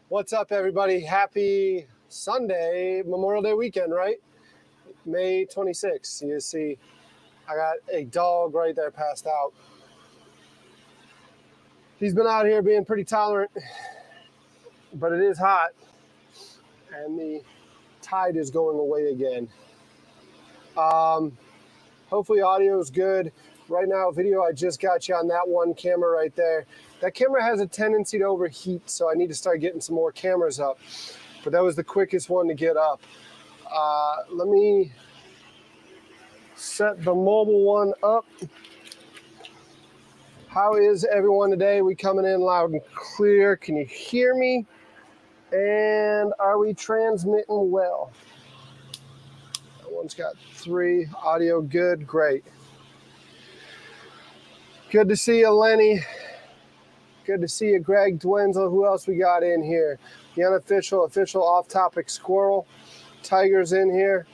What's up, everybody? Happy Sunday, Memorial Day weekend, right? May 26th. You see, I got a dog right there passed out. He's been out here being pretty tolerant, but it is hot, and the tide is going away again. Hopefully, audio is good. Right now, video, I just got you on that one camera right there. That camera has a tendency to overheat, so I need to start getting some more cameras up. But that was the quickest one to get up. Let me set the mobile one up. How is everyone today? We coming in loud and clear. Can you hear me? And are we transmitting well? That one's got 3. Audio good. Great. Good to see you, Lenny. Good to see you, Greg Dwenzel. Who else we got in here? The unofficial, official off-topic squirrel. Tiger's in here.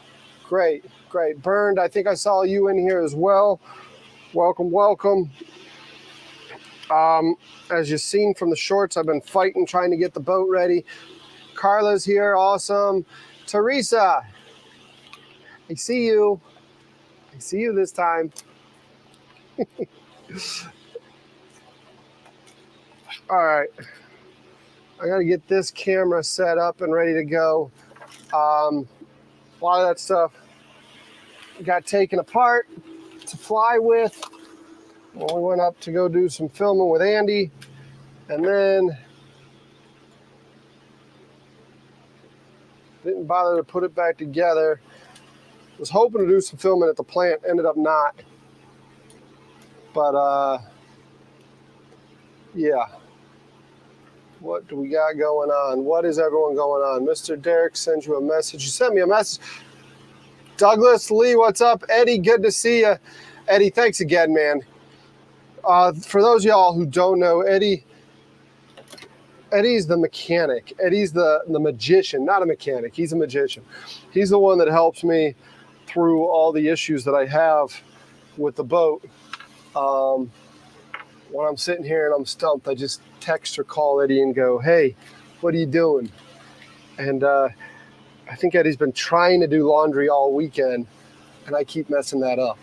Great, great. Burned, I think I saw you in here as well. Welcome, welcome. As you've seen from the shorts, I've been fighting, trying to get the boat ready. Carla's here, awesome. Teresa, I see you. I see you this time. All right. I got to get this camera set up and ready to go. A lot of that stuff got taken apart to fly with when we went up to go do some filming with Andy. And then didn't bother to put it back together. Was hoping to do some filming at the plant, ended up not. But yeah. What do we got going on? What is everyone going on? Mr. Derek sends you a message. You sent me a message. Douglas Lee, what's up? Eddie, good to see you. Eddie, thanks again, man. For those of y'all who don't know, Eddie's the mechanic. Eddie's the magician, not a mechanic. He's a magician. He's the one that helps me through all the issues that I have with the boat. When I'm sitting here and I'm stumped, I just text or call Eddie and go, hey, what are you doing? And I think Eddie's been trying to do laundry all weekend, and I keep messing that up.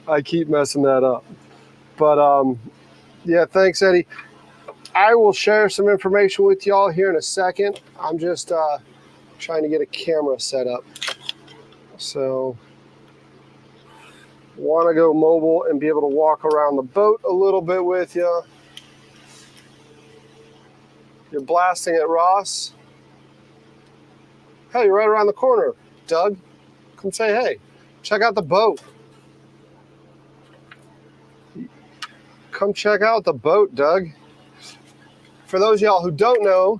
I keep messing that up. But yeah, thanks, Eddie. I will share some information with y'all here in a second. I'm just trying to get a camera set up. So want to go mobile and be able to walk around the boat a little bit with you. You're blasting at Ross. Hey, you're right around the corner, Doug. Come say hey. Check out the boat. Come check out the boat, Doug. For those of y'all who don't know,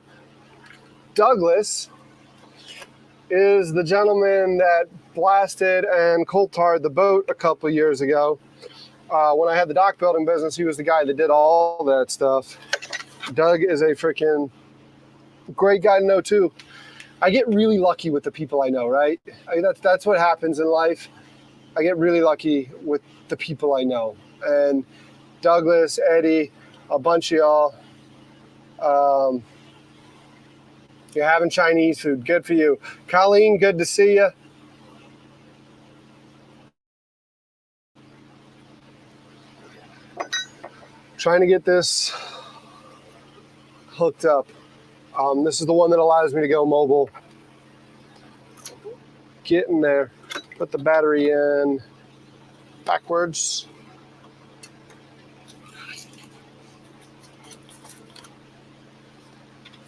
Douglas is the gentleman that blasted and coal tarred the boat a couple of years ago. When I had the dock building business, he was the guy that did all that stuff. Doug is a freaking great guy to know too. I get really lucky with the people I know, right? That's what happens in life. I get really lucky with the people I know. And Douglas, Eddie, a bunch of y'all. You're having Chinese food. Good for you. Colleen, good to see you. Trying to get this hooked up. This is the one that allows me to go mobile. Get in there. Put the battery in backwards.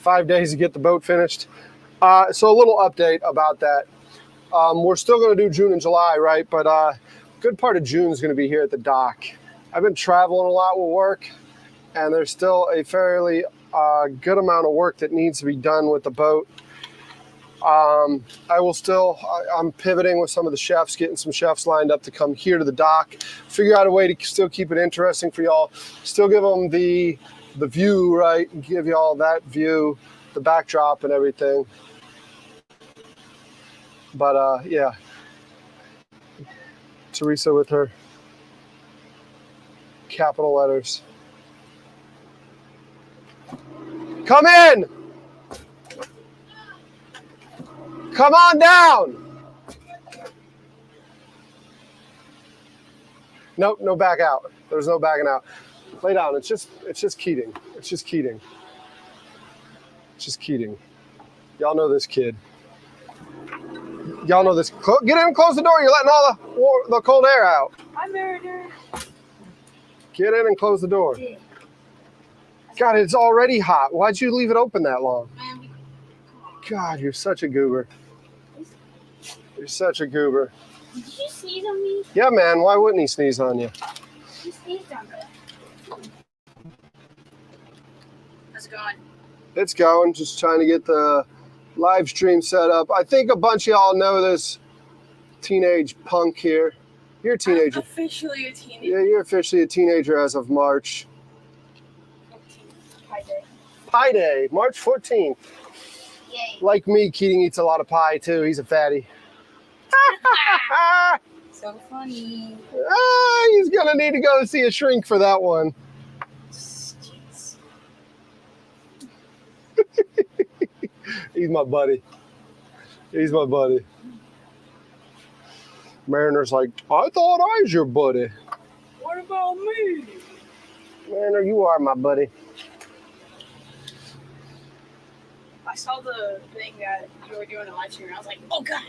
$5 days to get the boat finished. So a little update about that. We're still going to do June and July, right? But a good part of June is going to be here at the dock. I've been traveling a lot with work, and there's still a fairly good amount of work that needs to be done with the boat. I'm pivoting with some of the chefs, getting some chefs lined up to come here to the dock, figure out a way to still keep it interesting for y'all, still give them the view, right, and give y'all that view, the backdrop and everything. But yeah, Teresa with her capital letters. Come in. Come on down. Nope, no back out. There's no backing out. Lay down. It's just Keating. It's just Keating. It's just Keating. Y'all know this kid. Y'all know this. Get in and close the door. You're letting all the cold air out. Hi, Mariner. Get in and close the door. God, it's already hot. Why'd you leave it open that long? God, you're such a goober. You're such a goober. Did you sneeze on me? Yeah, man. Why wouldn't he sneeze on you? You sneezed on me. How's it going? It's going. Just trying to get the live stream set up. I think a bunch of y'all know this teenage punk here. You're a teenager. I'm officially a teenager. Yeah, you're officially a teenager as of March. Pie day. Pie Day, March 14th. Yay. Like me, Keating eats a lot of pie too. He's a fatty. So funny. He's gonna need to go see a shrink for that one. Jeez. He's my buddy. He's my buddy. Mariner's like, I thought I was your buddy. What about me? Mariner, you are my buddy. I saw the thing that you were doing a live stream and I was like, oh god.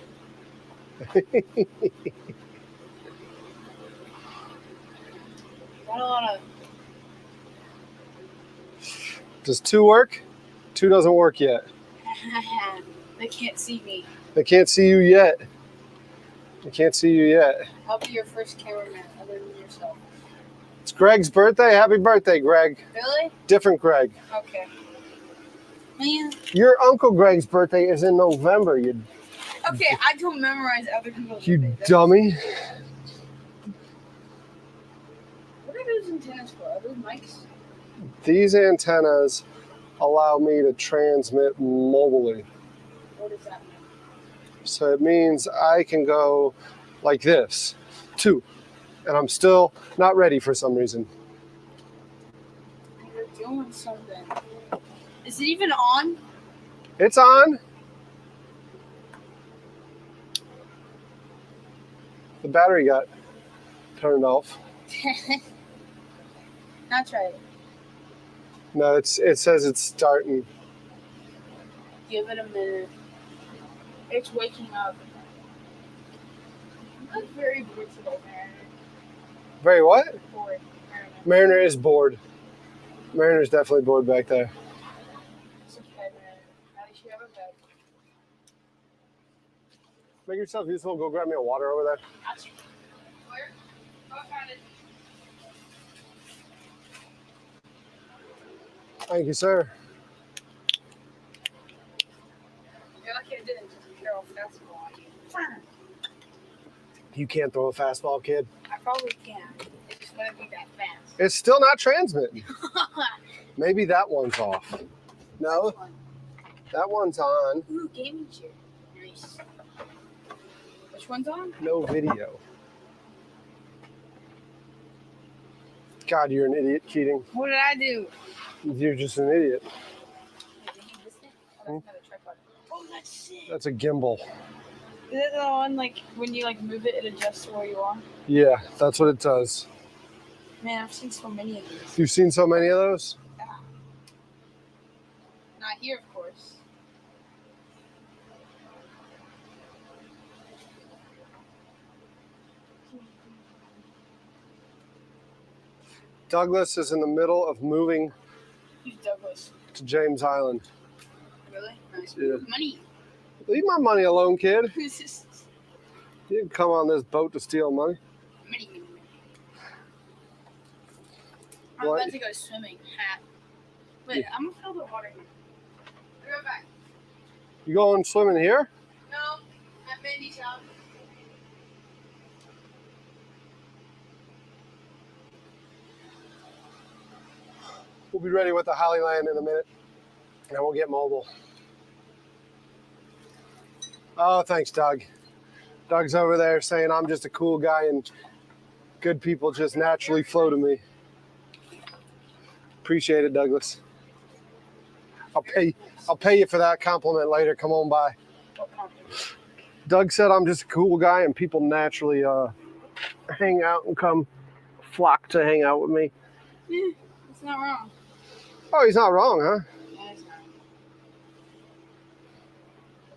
Got a lot of. Does 2 work? 2 doesn't work yet. They can't see me. They can't see you yet. They can't see you yet. I'll be your first cameraman other than yourself. It's Greg's birthday. Happy birthday, Greg. Really? Different Greg. Okay. Man. Your Uncle Greg's birthday is in November, you Okay, I don't memorize other people's birthdays. dummy. What are those antennas for? Are those mics? These antennas allow me to transmit mobilely. What does that mean? So it means I can go like this, 2. And I'm still not ready for some reason. You're doing something. Is it even on? It's on. The battery got turned off. Now try it. No, it says it's starting. Give it a minute. It's waking up. I'm very bored today, Mariner. Very what? Bored, Mariner. Mariner is bored. Mariner's definitely bored back there. It's okay, Mariner. At least you have a bed. Make yourself useful. Go grab me a water over there. Gotcha. Where? Oh, I found it. Thank you, sir. You're lucky I didn't just throw a fastball on you. You can't throw a fastball, kid. I probably can. It just wouldn't be that fast. It's still not transmitting. Maybe that one's off. No, that one's on. Ooh, gaming chair. Nice. Which one's on? No video. God, you're an idiot, Keating. What did I do? You're just an idiot. Did you miss it? Oh, that's another tripod. Oh, that's sick. That's a gimbal. Is it the one like when you like move it, it adjusts to where you are? Yeah, that's what it does. Man, I've seen so many of these. You've seen so many of those? Not here, of course. Douglas is in the middle of moving Who's Douglas? to James Island. Really? Nice. Yeah. Money. Leave my money alone, kid. Who's this? You didn't come on this boat to steal money. Money. I'm What? about to go swimming. Hat. Wait, Yeah. I'm gonna fill the water here. Be right back. You going swimming here? No, at Mandy's house. We'll be ready with the Hollyland in a minute, and we'll get mobile. Oh, thanks, Doug. Doug's over there saying I'm just a cool guy and good people just naturally flow to me. Appreciate it, Douglas. I'll pay you for that compliment later. Come on by. What compliment? Doug said I'm just a cool guy, and people naturally hang out and come flock to hang out with me. Yeah, it's not wrong. Oh, he's not wrong, huh? Yeah, it's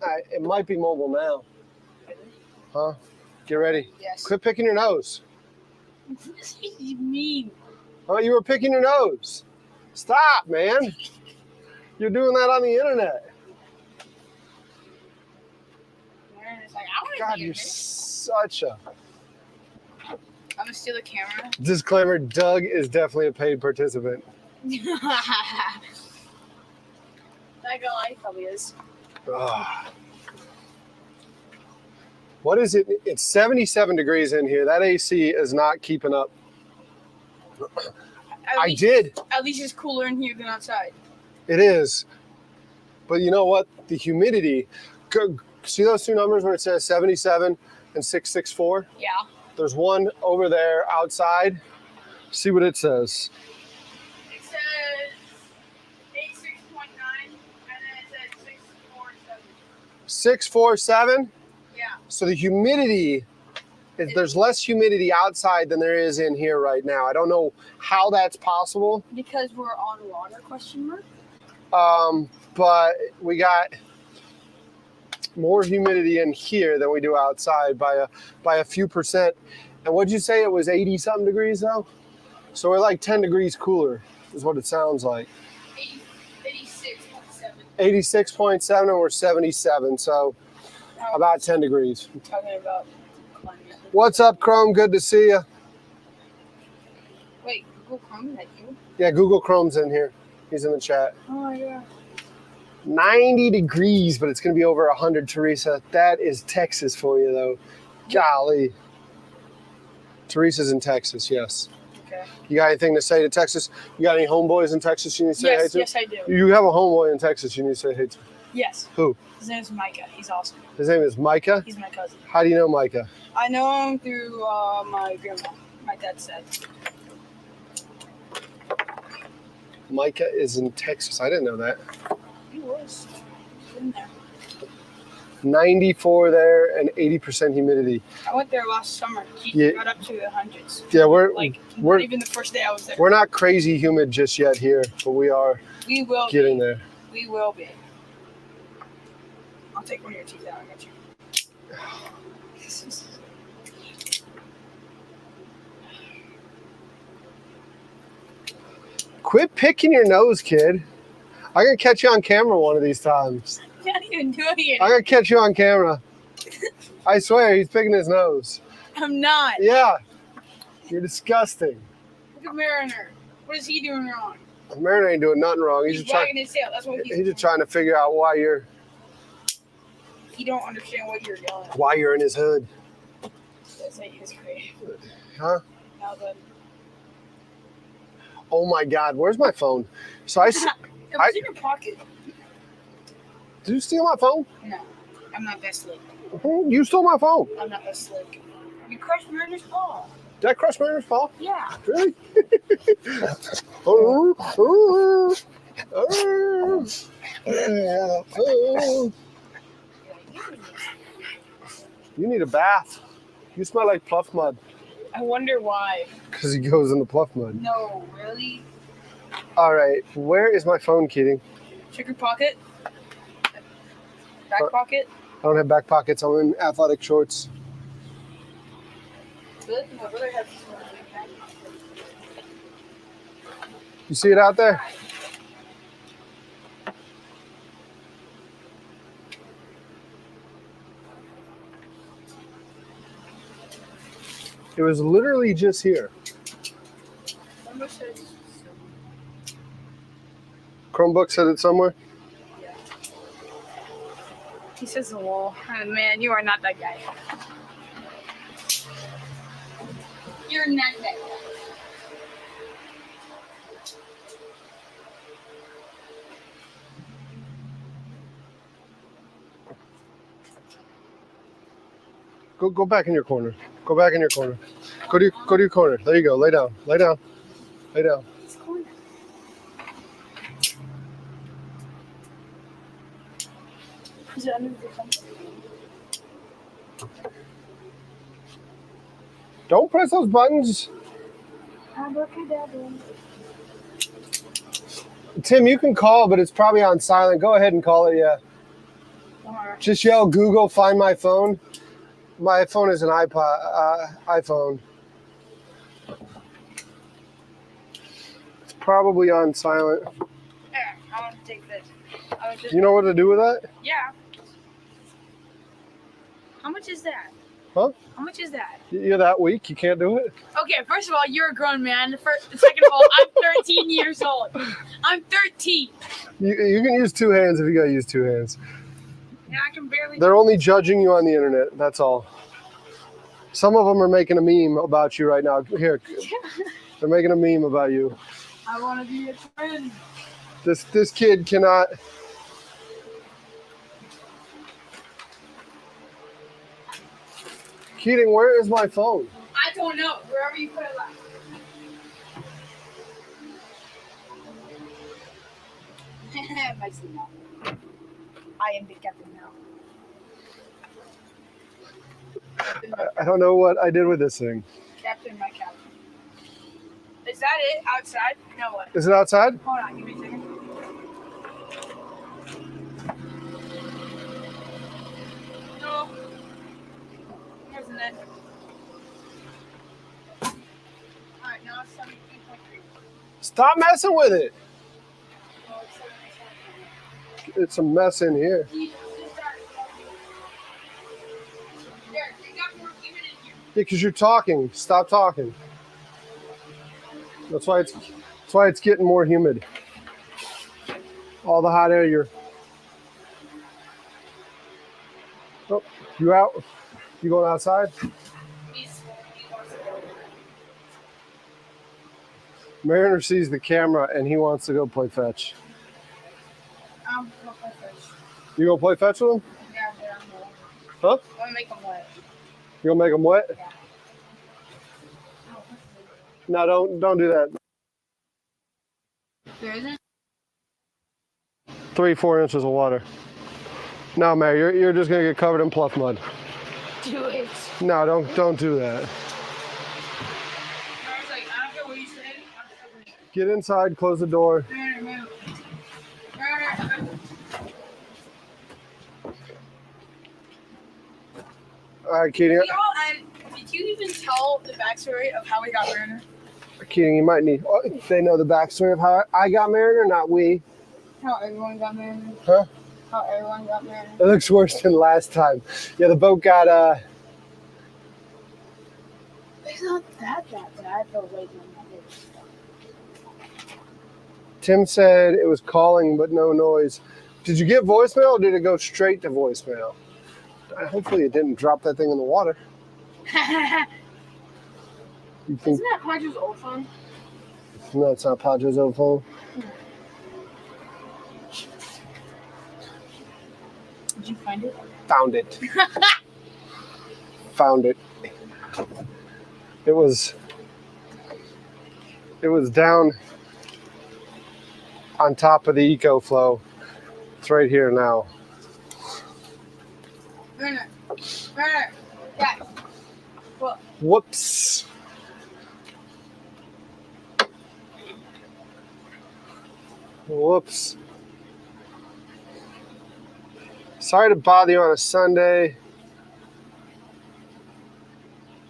not. It might be mobile now. Huh? Get ready. Yes. Quit picking your nose. What does he mean? Oh, you were picking your nose. Stop, man. You're doing that on the internet. It's like, I want to God, see you're it. such a... I'm gonna steal the camera. Disclaimer, Doug is definitely a paid participant. That guy probably is. Ugh. What is it? It's 77 degrees in here. That AC is not keeping up. I did. At least it's cooler in here than outside. It is. But you know what? The humidity. See those two numbers where it says 77 and 664? Yeah. There's one over there outside. See what it says. It says 86.9 and then it says 647. 647. Yeah. So the humidity, there's less humidity outside than there is in here right now. I don't know how that's possible, Because we're on water, question mark? but we got more humidity in here than we do outside by a few percent. And what'd you say? It was 80 something degrees though? So we're like 10 degrees cooler is what it sounds like. 86.7. 86.7 and we're 77. So about 10 degrees. I'm talking about climate. What's up, Chrome? Good to see you. Wait, Google Chrome, is that you? Yeah, Google Chrome's in here. He's in the chat. Oh, yeah. 90 degrees, but it's going to be over 100, Teresa. That is Texas for you, though. Golly. Teresa's in Texas, yes. Okay. You got anything to say to Texas? You got any homeboys in Texas you need to say hey Yes, to? yes, I do. You have a homeboy in Texas you need to say hey to. Yes. Who? His name is Micah. He's awesome. His name is Micah. He's my cousin. How do you know Micah? I know him through my grandma. My dad said. Micah is in Texas. I didn't know that. He was. In there. 94 there and 80% humidity. I went there last summer. He Yeah. got up to the hundreds. Yeah, we're Not even the first day I was there. we're not crazy humid just yet here, but we are We will getting be. there. We will be. I'll take one of your teeth out. I got you. Quit picking your nose, kid. I'm gonna catch you on camera one of these times. You're not even doing it. I'm gonna catch you on camera. I swear, he's picking his nose. I'm not. Yeah, you're disgusting. Look at Mariner. What is he doing wrong? Mariner ain't doing nothing wrong. He's wagging his tail. That's what He's just trying to figure out why He don't understand what you're doing. you're in his hood. That's how you great. Huh? Now then. Oh my God, where's my phone? So It was in your pocket. Did you steal my phone? No, I'm not that slick. You stole my phone. I'm not that slick. You crushed Mariner's paw. Did I crush Mariner's phone? Yeah. Really? Oh, oh, oh. You need a bath. You smell like pluff mud I wonder why. because he goes in the pluff mud. No, really? All right, where is my phone, Keating? Check your pocket. Back pocket. I don't have back pockets. I'm in athletic shorts. Good. My brother has this one. You see it out there? It was literally just here. Number says. Chromebook said it somewhere. Yeah. He says the wall. Oh, man, you are not that guy. You're not that guy. Go back in your corner. Go back in your corner. Go to your corner. There you go. Lay down. Lay down. Lay down. It's corner. Is it under the comfort? Don't press those buttons. Abracadabra. Tim, you can call, but it's probably on silent. Go ahead and call it, yeah. Alright. Just yell Google, find my phone. My phone is an iPhone. It's probably on silent. There, I want to take this. I was just, You know what to do with that? yeah. How much is that? Huh? How much is that? You're that weak, you can't do it? Okay, first of all, you're a grown man. Second of all, I'm 13 years old. I'm 13. You can use two hands if you gotta use two hands. And I can barely. They're only judging you on the internet, that's all. Some of them are making a meme about you right now. Here, they're making a meme about you. I want to be a friend. This kid cannot. Keating, where is my phone? I don't know. Wherever you put it last. My seat now. I am the captain now. I don't know what I did with this thing. Captain, my captain. Is that it? Outside? No what? Is it outside? Hold on, give me a second. No. Isn't it? Alright, now it's 17.3. Stop messing with it. Oh, it's 17.3. It's a mess in here. There, they got more even in here. Yeah, because you're talking. Stop talking. That's why it's getting more humid. All the hot air you're. Oh, you out? You going outside? He wants to go. Mariner sees the camera and he wants to go play fetch. I'm gonna play first. You gonna play fetch with him? Yeah, but I'm going. Huh? I'm gonna make them wet. You gonna make him wet? Yeah. No, don't do that. There isn't? 3-4 inches of water. No, Mary, you're just gonna get covered in pluff mud. Do it. No, don't do that. I was like, I don't care what you say. I'm covering it. Get inside, close the door. Move. Move. All right, Keating. Y'all, and did you even tell the backstory of how we got Mariner? Keating, you might need. Oh, they know the backstory of how I got Mariner, not we. How everyone got Mariner? Huh? How everyone got Mariner? It looks worse than last time. Yeah, the boat got It's not that bad, but I feel like Tim said it was calling but no noise. Did you get voicemail or did it go straight to voicemail? Hopefully it didn't drop that thing in the water. You think? Isn't that Padre's old phone? No, it's not Padre's old phone. Did you find it? Found it. Found it. It was down on top of the EcoFlow. It's right here now. Mariner. Mariner. Yeah. Well, Whoops. Whoops. Sorry to bother you on a Sunday.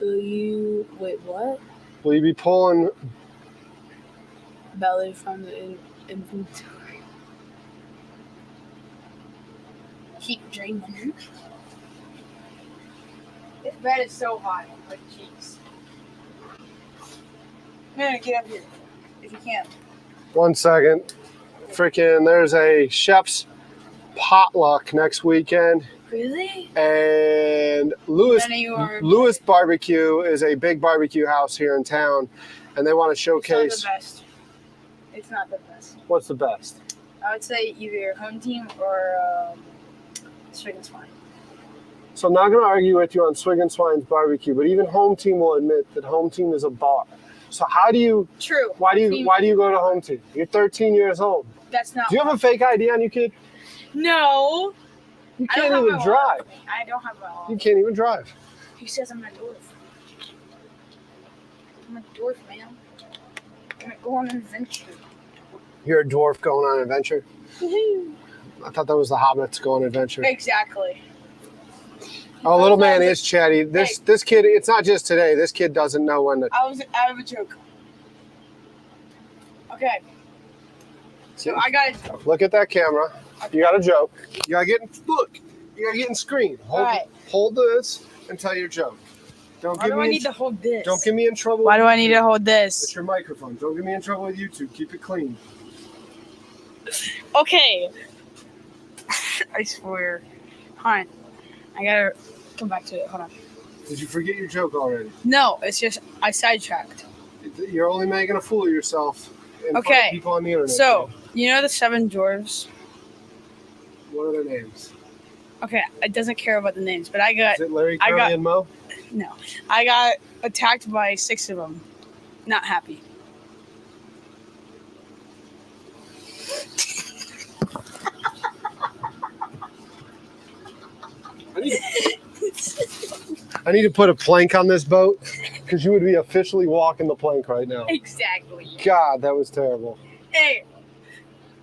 wait, what? Will you be pulling? Belly from the inventory. Keep dreaming. This bed is so hot. My cheeks. Mariner, get up here. If you can. 1 second. Freaking, there's a chef's potluck next weekend. Really? And Lewis None of you are- Lewis Barbecue is a big barbecue house here in town, and they want to It's showcase. not the best. It's not the best. What's the best? I would say either Home Team or Swig and Swine. So I'm not going to argue with you on Swig and Swine's barbecue, but even Home Team will admit that Home Team is a bar. So how do you? True. Why do Home you? Team- Why do you go to Home Team? You're 13 years old. That's not. Do you have a fake ID on you, kid? No. You I can't don't have even my drive. wallet. I don't have my wallet. You can't even drive. He says I'm a dwarf. I'm a dwarf, man. I'm gonna go on an adventure. You're a dwarf going on an adventure. I thought that was the hobbits going on an adventure. Exactly. Oh, little man is chatty. This kid. It's not just today. This kid doesn't know when to. I have a joke. Okay. So I got it. Look at that camera. You got a joke. You gotta get in, look. You gotta get in screen. Hold, Alright. hold this and tell your joke. Why do I need to hold this? Don't get me in trouble. Why do I need to hold It's this? your microphone. Don't get me in trouble with YouTube. Keep it clean. Okay. I swear. Hold on. I gotta come back to it. Hold on. Did you forget your joke already? No, it's just I sidetracked. You're only making a fool of yourself. In front Okay. of people on the internet. So, you know the 7 dwarves? What are their names? Okay, it doesn't care about the names, but I got Is it Larry, I Curly, got- and Mo? no. I got attacked by 6 of them. Not happy. I need to put a plank on this boat because you would be officially walking the plank right now. Exactly. God, that was terrible. Hey,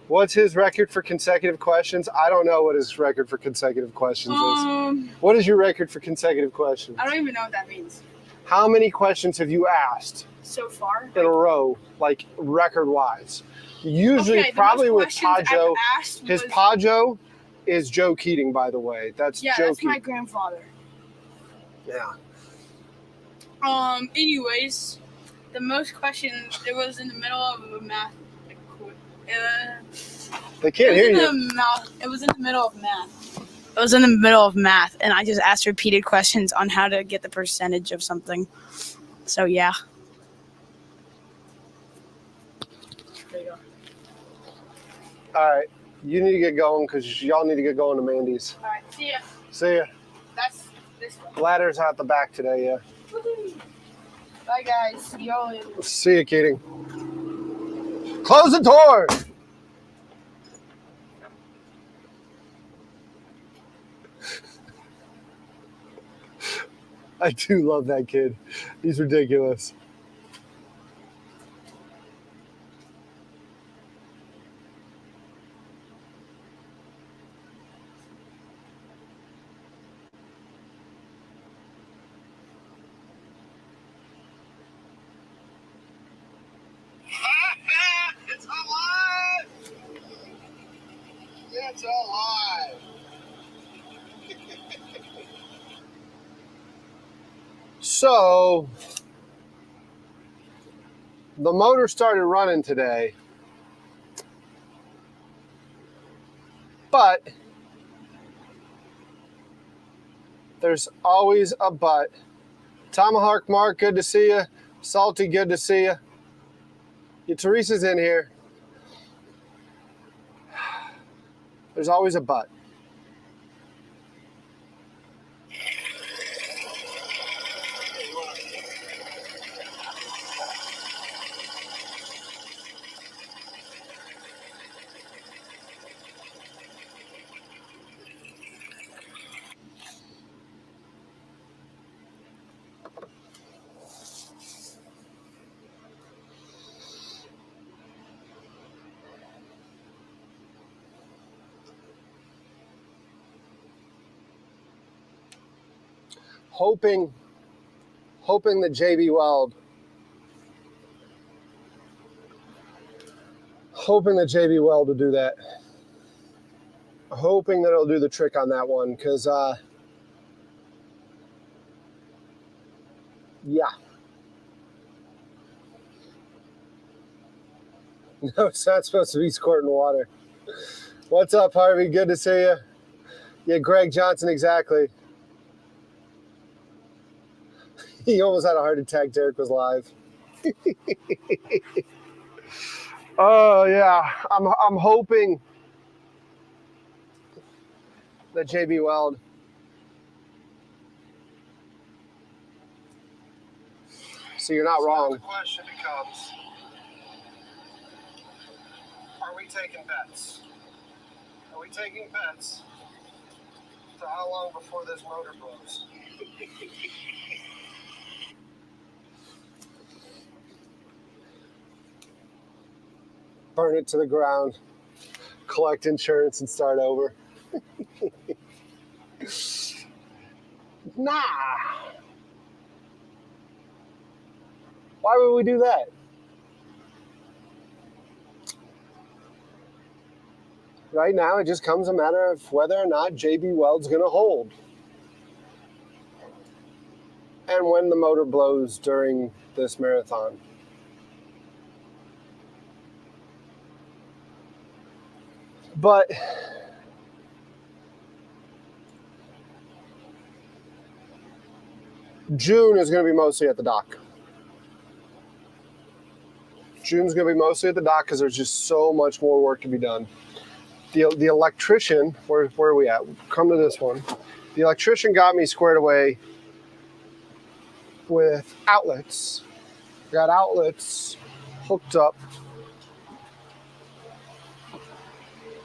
What's his record for consecutive questions? I don't know what his record for consecutive questions is. What is your record for consecutive questions? I don't even know what that means. How many questions have you asked So far? in a row, like record-wise? Usually, Okay, the probably most with questions Pajo. I've asked His was- Pajo is Joe Keating, by the way. That's Yeah, Joe that's my Keating. grandfather. Yeah. Anyways, the most questions, it was in the middle of a math. They can't hear you. It was in the middle of math. It was in the middle of math, and I just asked repeated questions on how to get the percentage of something. So, yeah. There you go. All right. You need to get going because y'all need to get going to Mandy's. All right, see ya. See ya. That's this one. Ladder's out the back today, yeah. Woohoo. Bye, guys. See y'all later. See ya, Keating. Close the door! I do love that kid. He's ridiculous. It's alive! It's alive! So, the motor started running today, but there's always a but. Tomahawk Mark, good to see you. Salty, good to see you. Yeah, Teresa's in here. There's always a but. Hoping that JB Weld will do that. Hoping that it'll do the trick on that one, because yeah. No, it's not supposed to be squirting water. What's up, Harvey? Good to see you. Yeah, Greg Johnson, exactly. He almost had a heart attack. Derek was live. Oh yeah, I'm hoping that JB Weld. So you're not wrong. The question becomes, are we taking bets? Are we taking bets So how long before this motor blows? Burn it to the ground, collect insurance, and start over. Nah. Why would we do that? Right now, it just comes a matter of whether or not JB Weld's going to hold. And when the motor blows during this marathon. But June is going to be mostly at the dock. June's going to be mostly at the dock because there's just so much more work to be done. The electrician, where are we at? Come to this one. The electrician got me squared away with outlets. Got outlets hooked up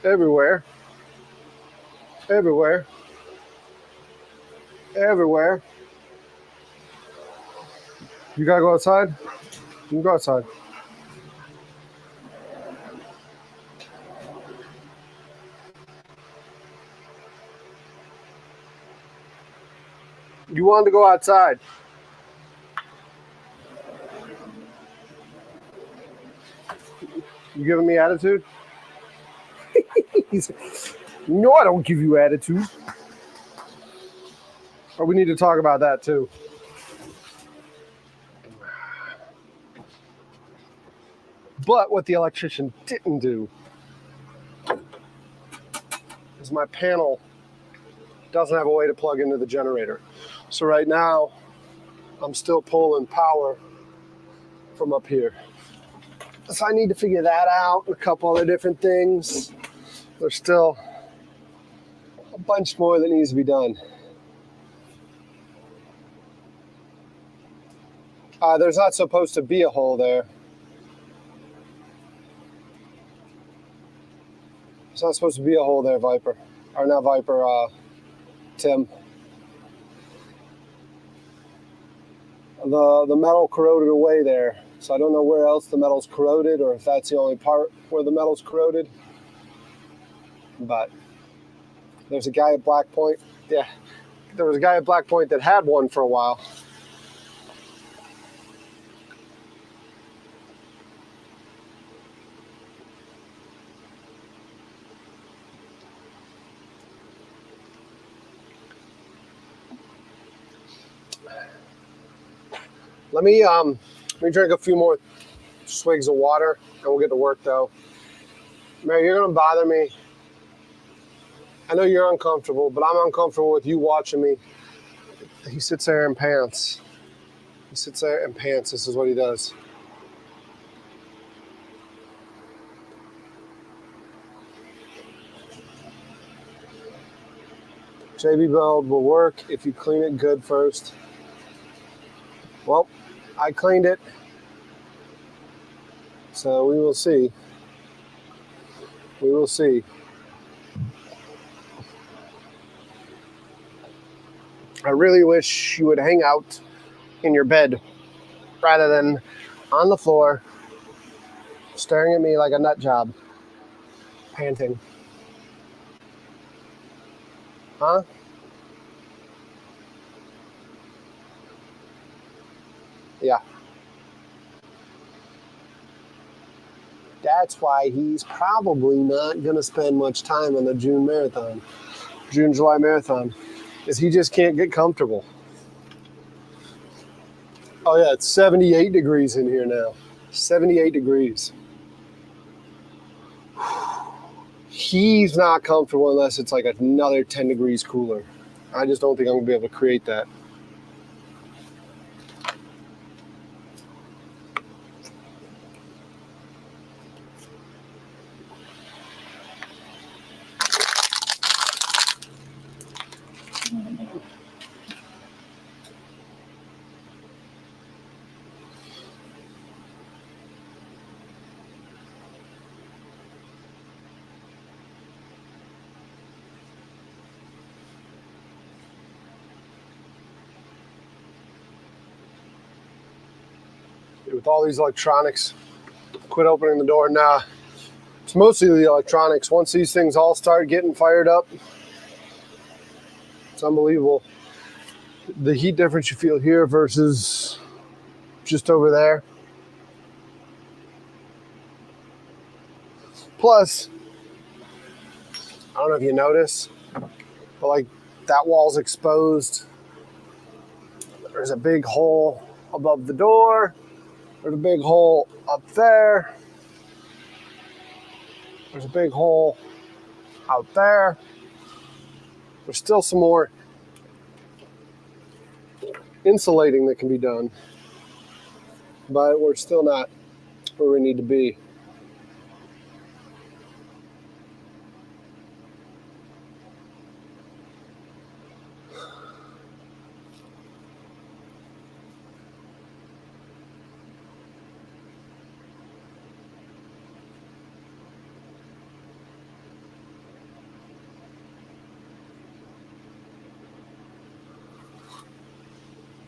everywhere. Everywhere. Everywhere. You gotta go outside? You can go outside. You wanted to go outside. You giving me attitude? No, I don't give you attitude. Or we need to talk about that too. But what the electrician didn't do is my panel doesn't have a way to plug into the generator. So right now, I'm still pulling power from up here. So I need to figure that out and a couple other different things. There's still a bunch more that needs to be done. There's not supposed to be a hole there. There's not supposed to be a hole there, Viper. Or not Viper, Tim. The metal corroded away there. So I don't know where else the metal's corroded or if that's the only part where the metal's corroded. But there's a guy at Black Point. Yeah, there was a guy at Black Point that had one for a while. Let me drink a few more swigs of water and we'll get to work though. Mary, you're gonna bother me. I know you're uncomfortable, but I'm uncomfortable with you watching me. He sits there in pants. He sits there in pants. This is what he does. JB Weld will work if you clean it good first. Well, I cleaned it, so we will see. We will see. I really wish you would hang out in your bed rather than on the floor, staring at me like a nut job, panting. Huh? Yeah. That's why he's probably not going to spend much time on the June marathon, June-July marathon, is he just can't get comfortable. Oh yeah, it's 78 degrees in here now. 78 degrees. He's not comfortable unless it's like another 10 degrees cooler. I just don't think I'm going to be able to create that. with all these electronics, quit opening the door. Nah, it's mostly the electronics. Once these things all start getting fired up, it's unbelievable. The heat difference you feel here versus just over there. Plus, I don't know if you notice, but like that wall's exposed. There's a big hole above the door. There's a big hole up there. There's a big hole out there. There's still some more insulating that can be done, but we're still not where we need to be.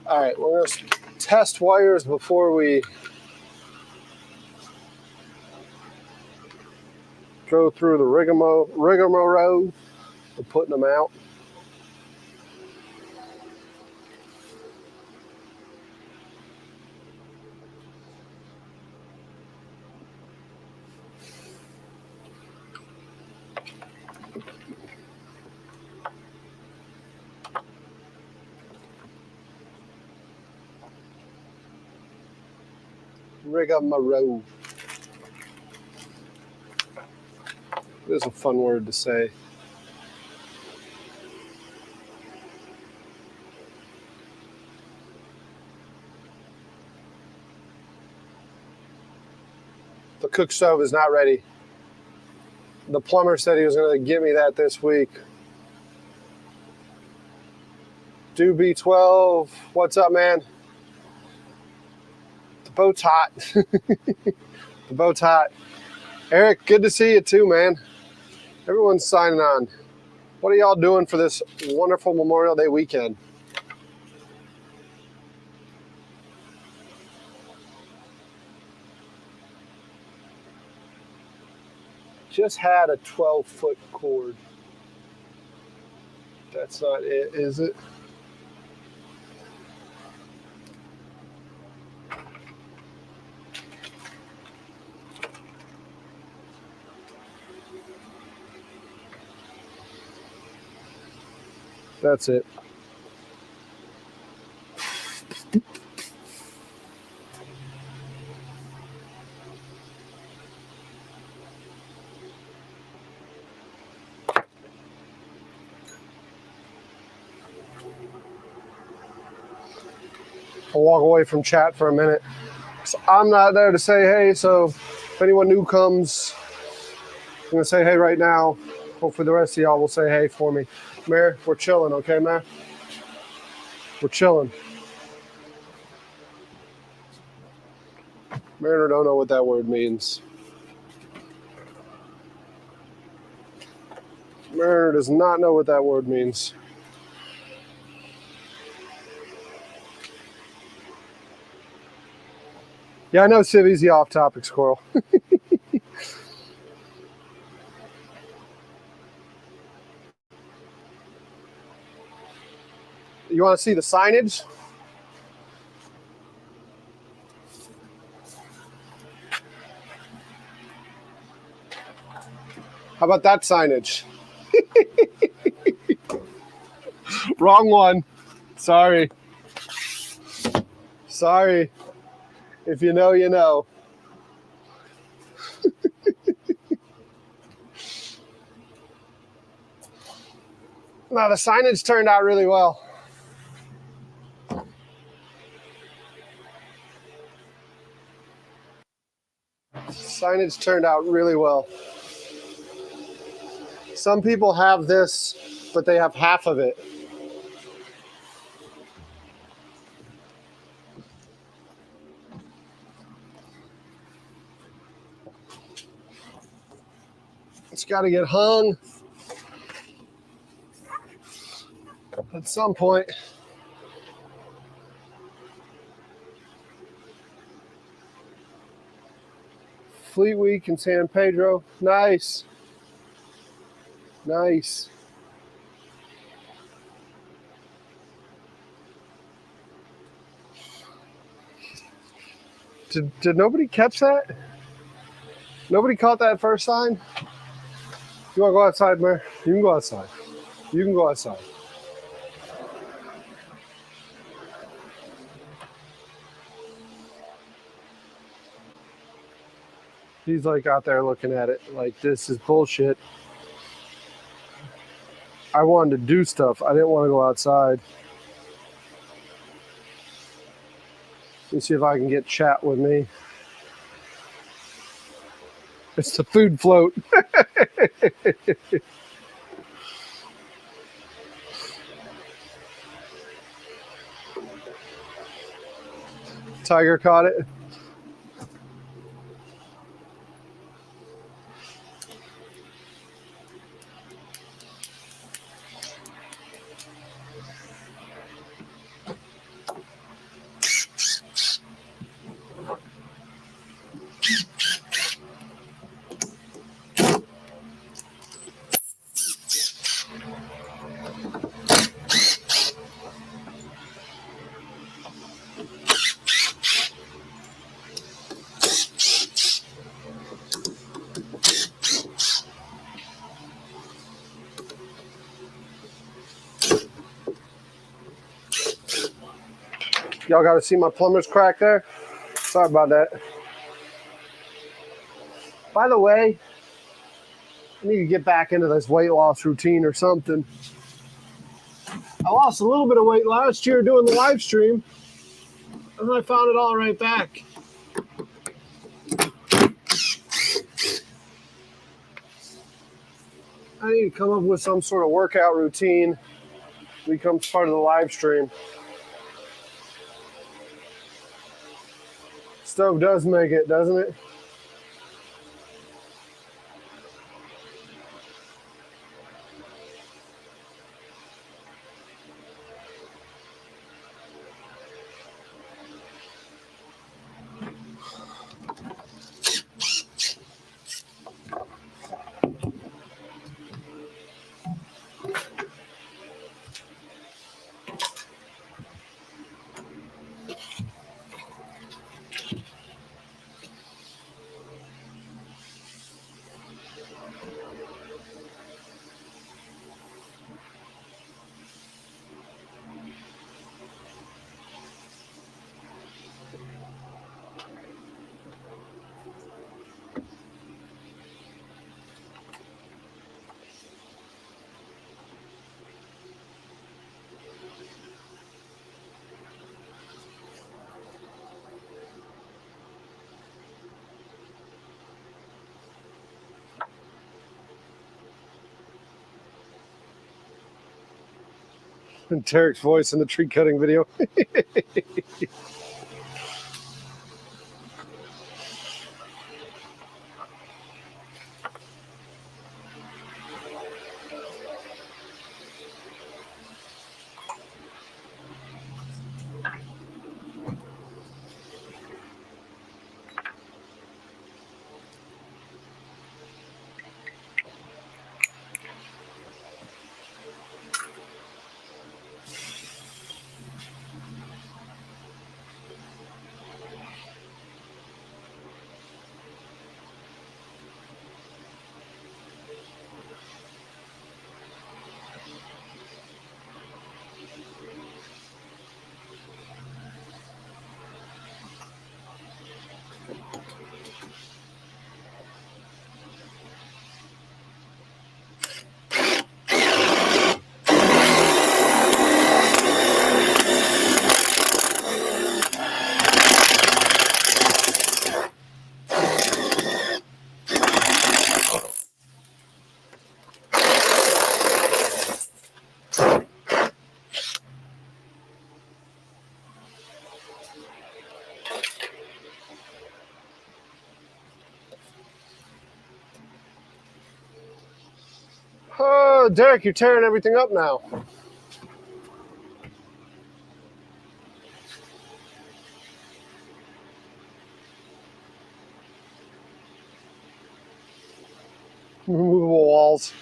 All right, we're going to test wires before we go through the rigmarole of putting them out. Rigmarole. It is a fun word to say. The cook stove is not ready. The plumber said he was going to give me that this week. Do B12, what's up, man? The boat's hot. The boat's hot. Eric, good to see you too, man. Everyone's signing on. What are y'all doing for this wonderful Memorial Day weekend? Just had a 12-foot cord. That's not it, is it? That's it. I'll walk away from chat for a minute. So I'm not there to say hey, so if anyone new comes, I'm going to say hey right now. Hopefully the rest of y'all will say hey for me. Mary, we're chilling, okay, man? We're chilling. Mariner don't know what that word means. Mariner does not know what that word means. Yeah, I know Civvy's the off-topic squirrel. You want to see the signage? How about that signage? Wrong one. Sorry. Sorry. If you know, you know. No, the signage turned out really well. Signage turned out really well. Some people have this, but they have half of it. It's got to get hung at some point. Fleet Week in San Pedro. Nice. Nice. Did nobody catch that? Nobody caught that first sign? You want to go outside, Mary? You can go outside. You can go outside. He's like out there looking at it like this is bullshit. I wanted to do stuff. I didn't want to go outside. Let me see if I can get chat with me. It's the food float. Tiger caught it. Y'all got to see my plumber's crack there? Sorry about that. By the way, I need to get back into this weight loss routine or something. I lost a little bit of weight last year doing the live stream, and I found it all right back. I need to come up with some sort of workout routine that becomes part of the live stream. Stove does make it, doesn't it? And Tarek's voice in the tree cutting video. Oh, Derek, you're tearing everything up now. Removable walls.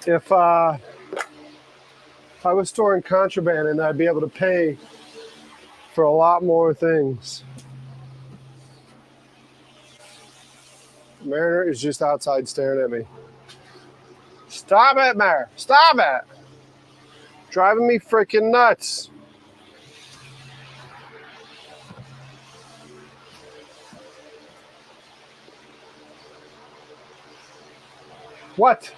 If I was storing contraband, and I'd be able to pay for a lot more things. Mariner is just outside staring at me. Stop it, Mar! Stop it! Driving me freaking nuts. What?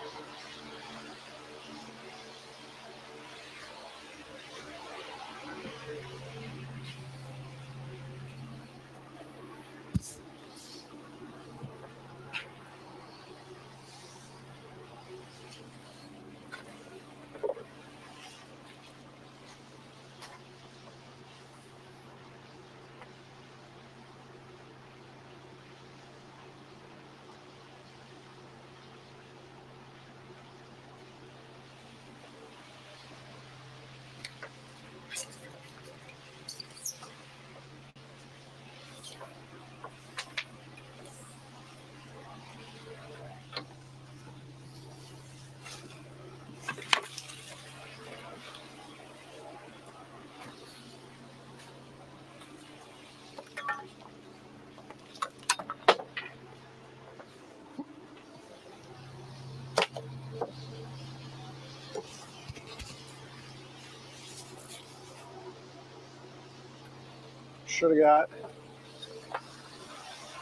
Should have got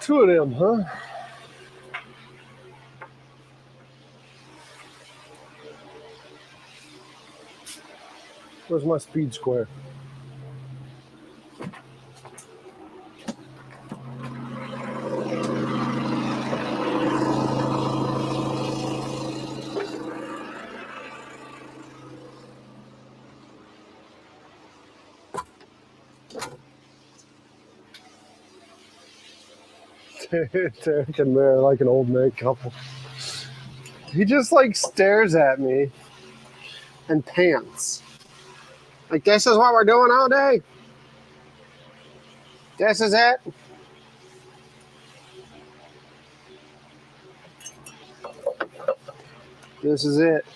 2 of them, huh? Where's my speed square? Derek and Mary are like an old married couple. He just like stares at me and pants. Like, this is what we're doing all day. This is it. This is it.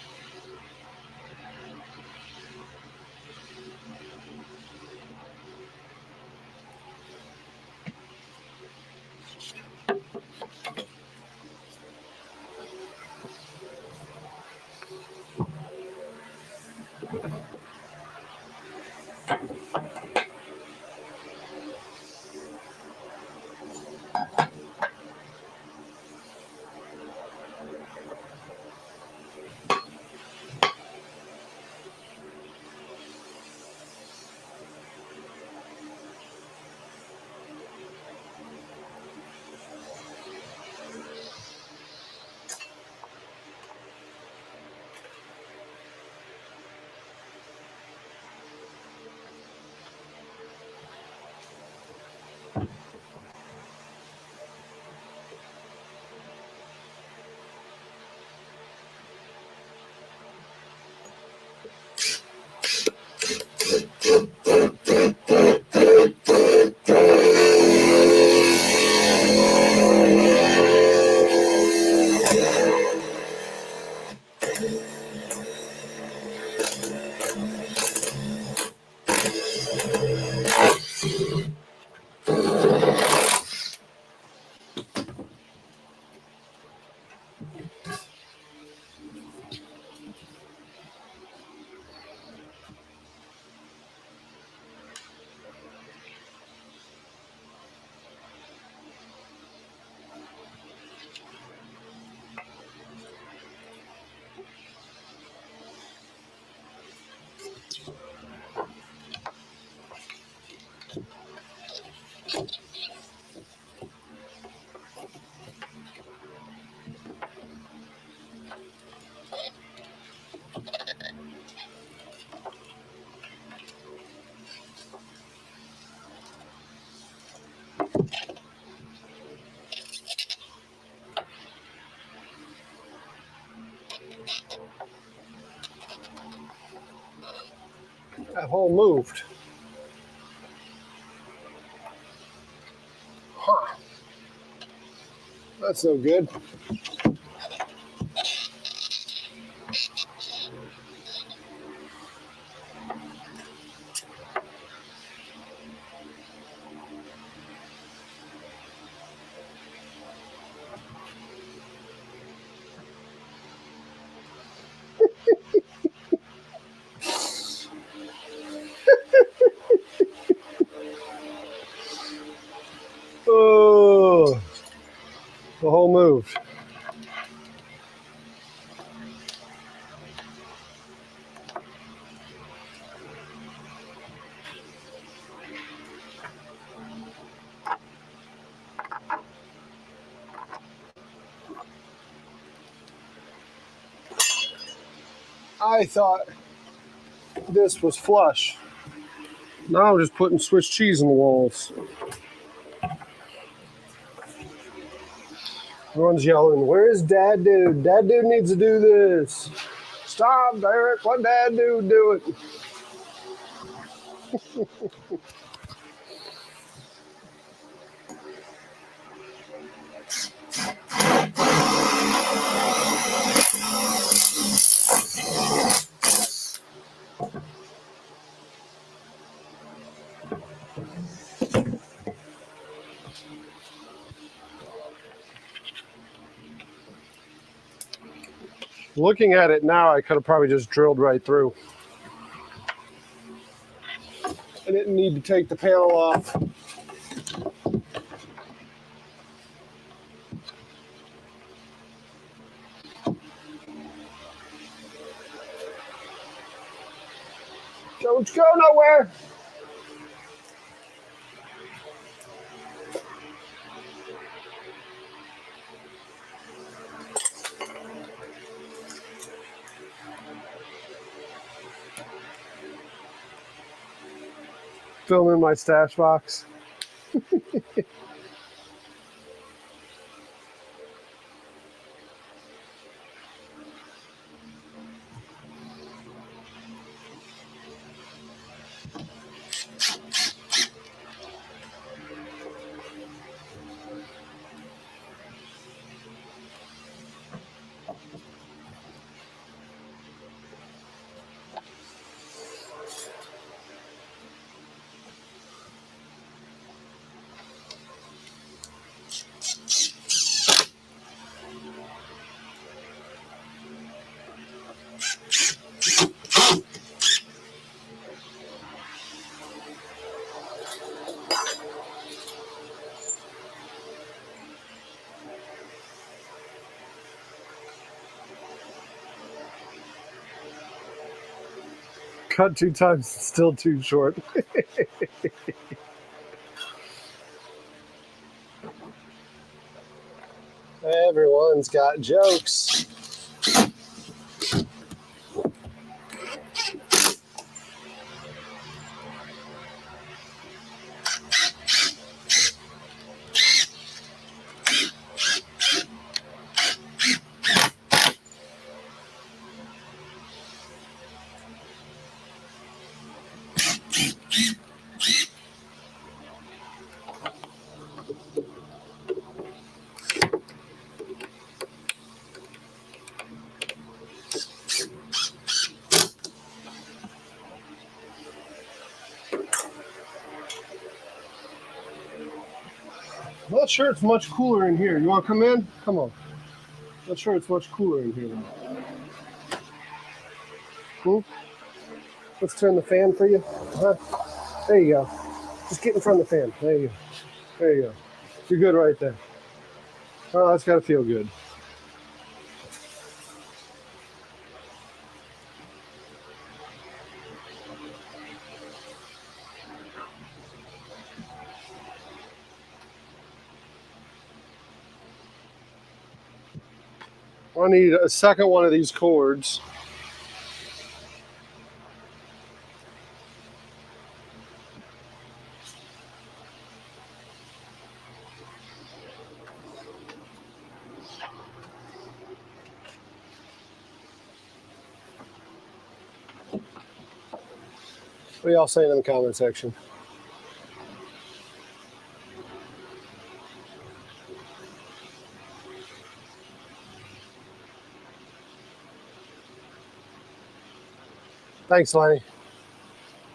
That hole moved. Huh. That's no good. Oh, the hole moved. I thought this was flush. Now I'm just putting Swiss cheese in the walls. Everyone's yelling, "Where's Dad Dude? Dad Dude needs to do this. Stop, Derek. Let Dad Dude do it." Looking at it now, I could have probably just drilled right through. I didn't need to take the panel off. Don't go nowhere. Film in my stash box. Cut 2 times, still too short. Everyone's got jokes. I'm not sure it's much cooler in here. You want to come in? Come on. Not sure it's much cooler in here. Let's turn the fan for you. There you go. Just get in front of the fan. There you go. There you go. You're good right there. Oh, that's got to feel good. I need a second one of these cords. What are y'all saying in the comment section? Thanks, Lenny.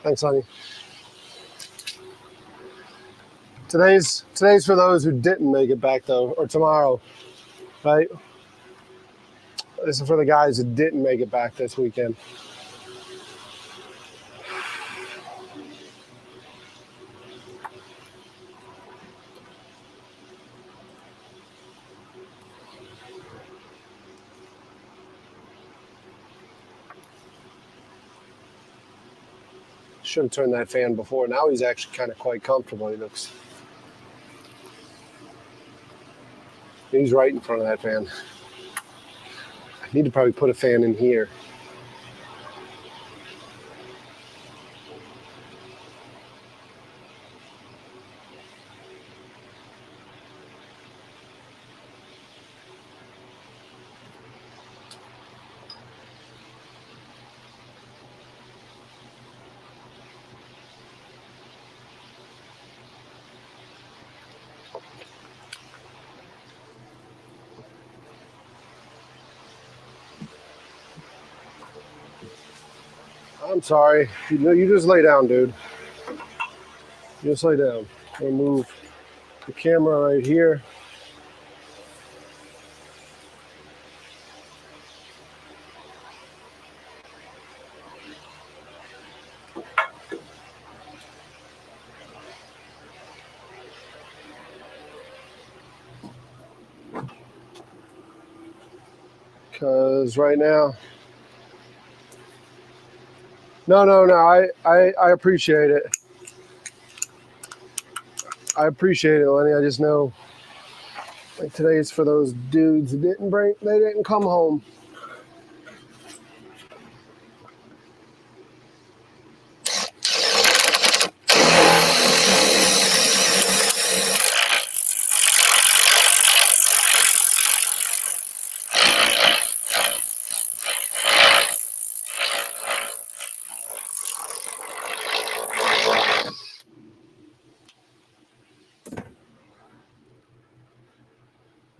Thanks, Lenny. Today's for those who didn't make it back though, or tomorrow, right? This is for the guys who didn't make it back this weekend. Should have turned that fan before. Now he's actually kind of quite comfortable. He looks. He's right in front of that fan. I need to probably put a fan in here. I'm sorry. You just lay down, dude. Just lay down. We'll move the camera right here. Because right now, no, I appreciate it. I appreciate it, Lenny. I just know, like today's for those dudes who they didn't come home.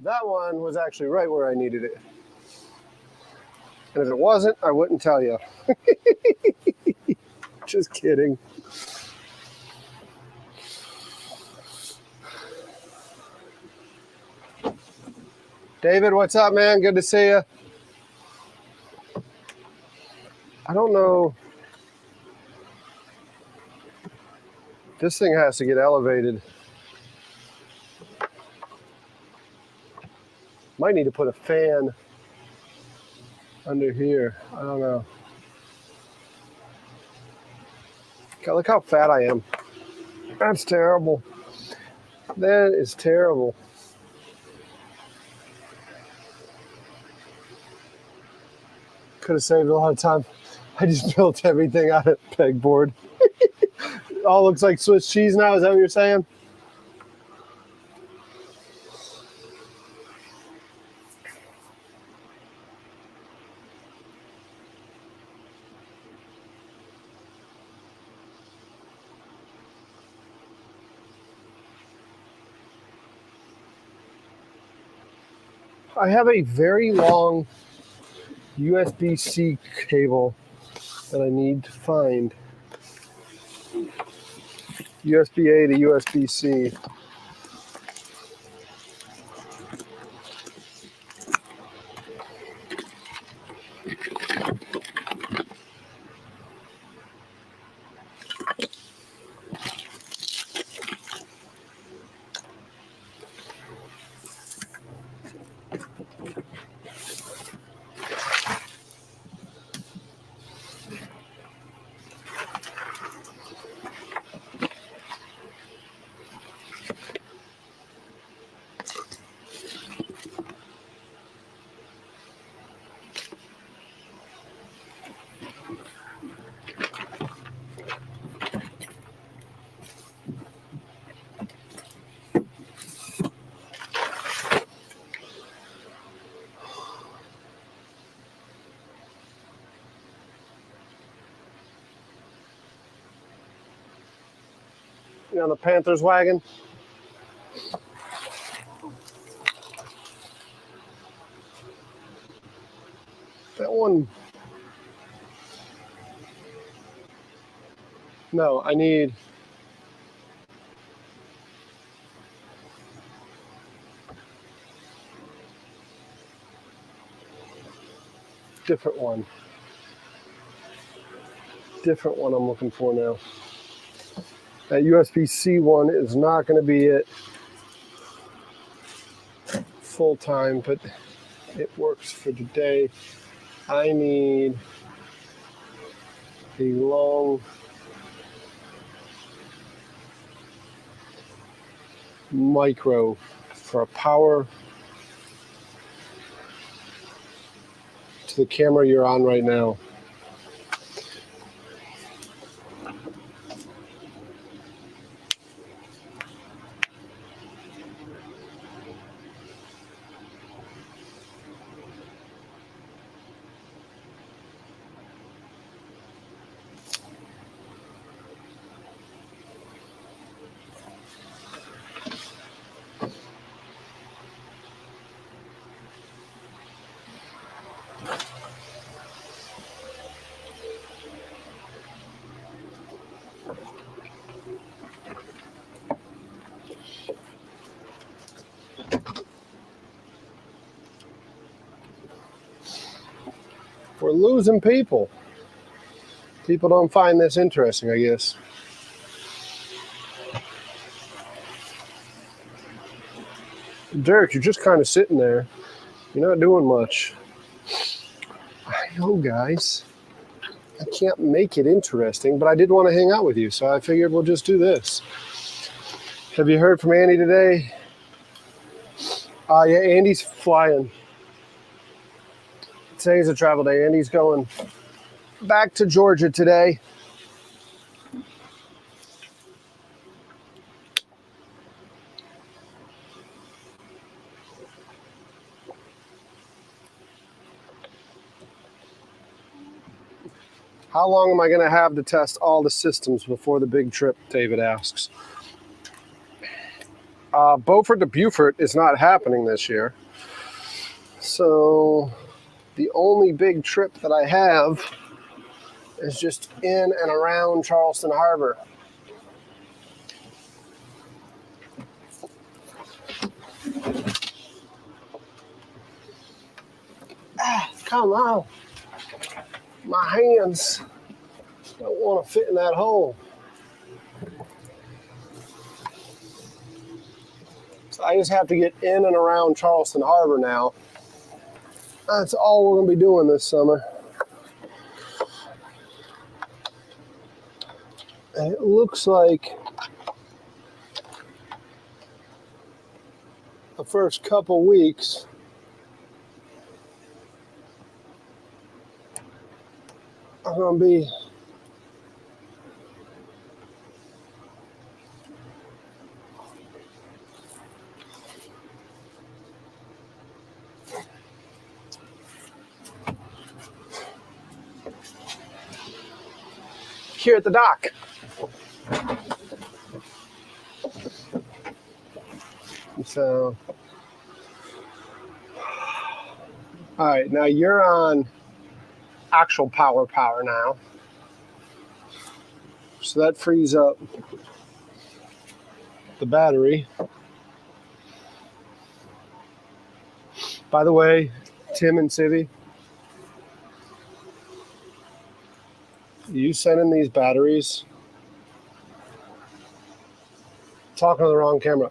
That one was actually right where I needed it. And if it wasn't, I wouldn't tell you. Just kidding. David, what's up, man? Good to see you. I don't know. This thing has to get elevated. Might need to put a fan under here. I don't know. God, look how fat I am. That's terrible. That is terrible. Could have saved a lot of time. I just built everything out of pegboard. It all looks like Swiss cheese now. Is that what you're saying? I have a very long USB-C cable that I need to find. USB-A to USB-C. You on the Panthers wagon? That one. No, I need different one. Different one I'm looking for now. That USB-C one is not going to be it full time, but it works for today. I need a long micro for a power to the camera you're on right now. We're losing people. People don't find this interesting, I guess. Derek, you're just kind of sitting there. You're not doing much. I know, guys. I can't make it interesting, but I did want to hang out with you, so I figured we'll just do this. Have you heard from Andy today? Yeah, Andy's flying. Today's a travel day. Andy's going back to Georgia today. How long am I going to have to test all the systems before the big trip, David asks. Beaufort to Beaufort is not happening this year. So the only big trip that I have is just in and around Charleston Harbor. Come on. My hands don't want to fit in that hole. So I just have to get in and around Charleston Harbor now. That's all we're going to be doing this summer. And it looks like the first couple weeks are going to be here at the dock. So, all right, now you're on actual power now. So that frees up the battery. By the way, Tim and Civi, you sending these batteries? Talking to the wrong camera.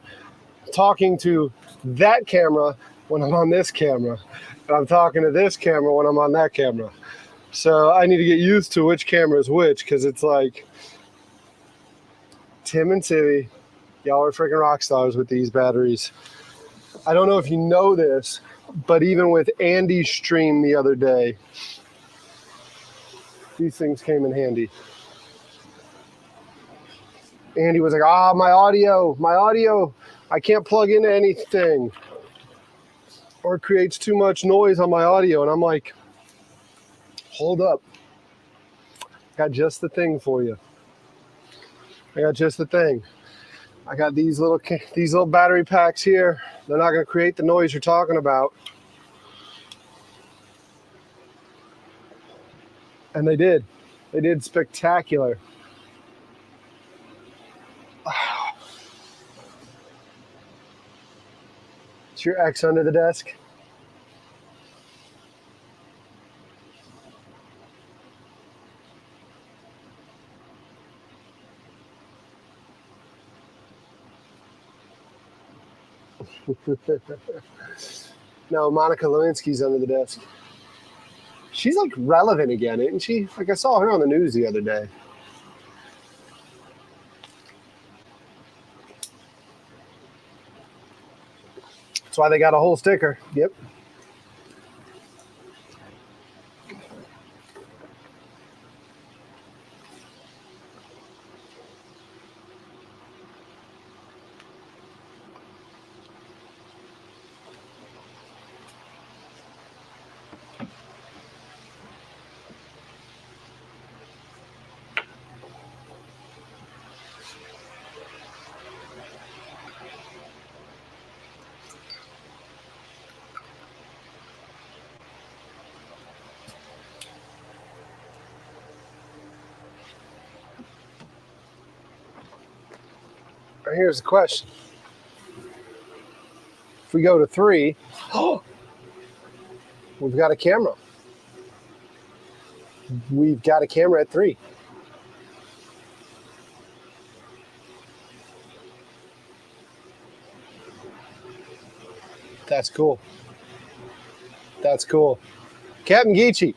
Talking to that camera when I'm on this camera. And I'm talking to this camera when I'm on that camera. So I need to get used to which camera is which, because it's like Tim and Civi, y'all are freaking rock stars with these batteries. I don't know if you know this, but even with Andy's stream the other day, these things came in handy. Andy was like, my audio, I can't plug into anything, or it creates too much noise on my audio. And I'm like, hold up. Got just the thing for you. I got just the thing. I got these little battery packs here. They're not going to create the noise you're talking about. And they did. They did spectacular. Is your ex under the desk? No, Monica Lewinsky's under the desk. She's like relevant again, isn't she? Like I saw her on the news the other day. That's why they got a whole sticker. Yep. Here's the question. If we go to 3, we've got a camera. We've got a camera at 3. That's cool. That's cool. Captain Geechee.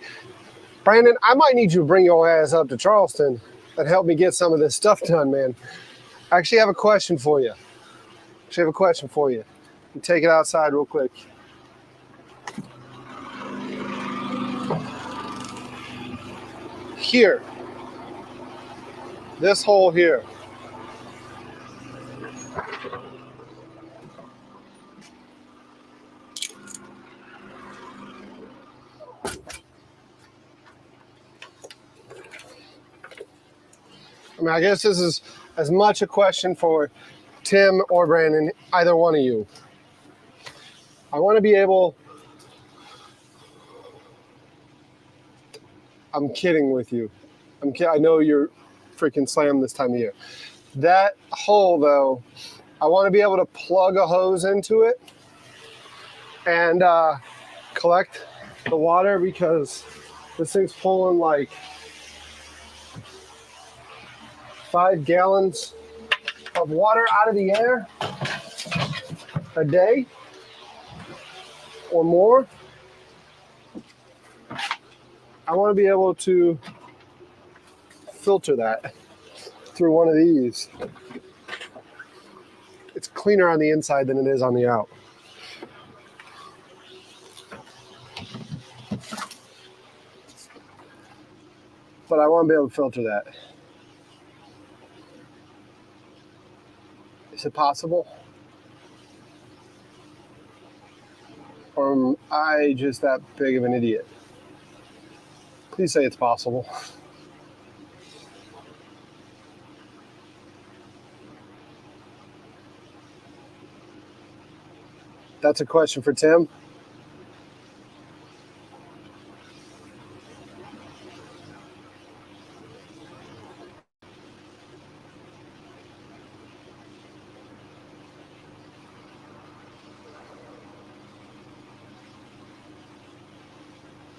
Brandon, I might need you to bring your ass up to Charleston and help me get some of this stuff done, man. I actually have a question for you. You take it outside real quick. Here. This hole here. I mean, I guess this is as much a question for Tim or Brandon, either one of you. I want to be able... I'm kidding with you. I know you're freaking slammed this time of year. That hole, though, I want to be able to plug a hose into it and collect the water, because this thing's pulling like 5 gallons of water out of the air a day or more. I want to be able to filter that through one of these. It's cleaner on the inside than it is on the out. But I want to be able to filter that. Is it possible? Or am I just that big of an idiot? Please say it's possible. That's a question for Tim.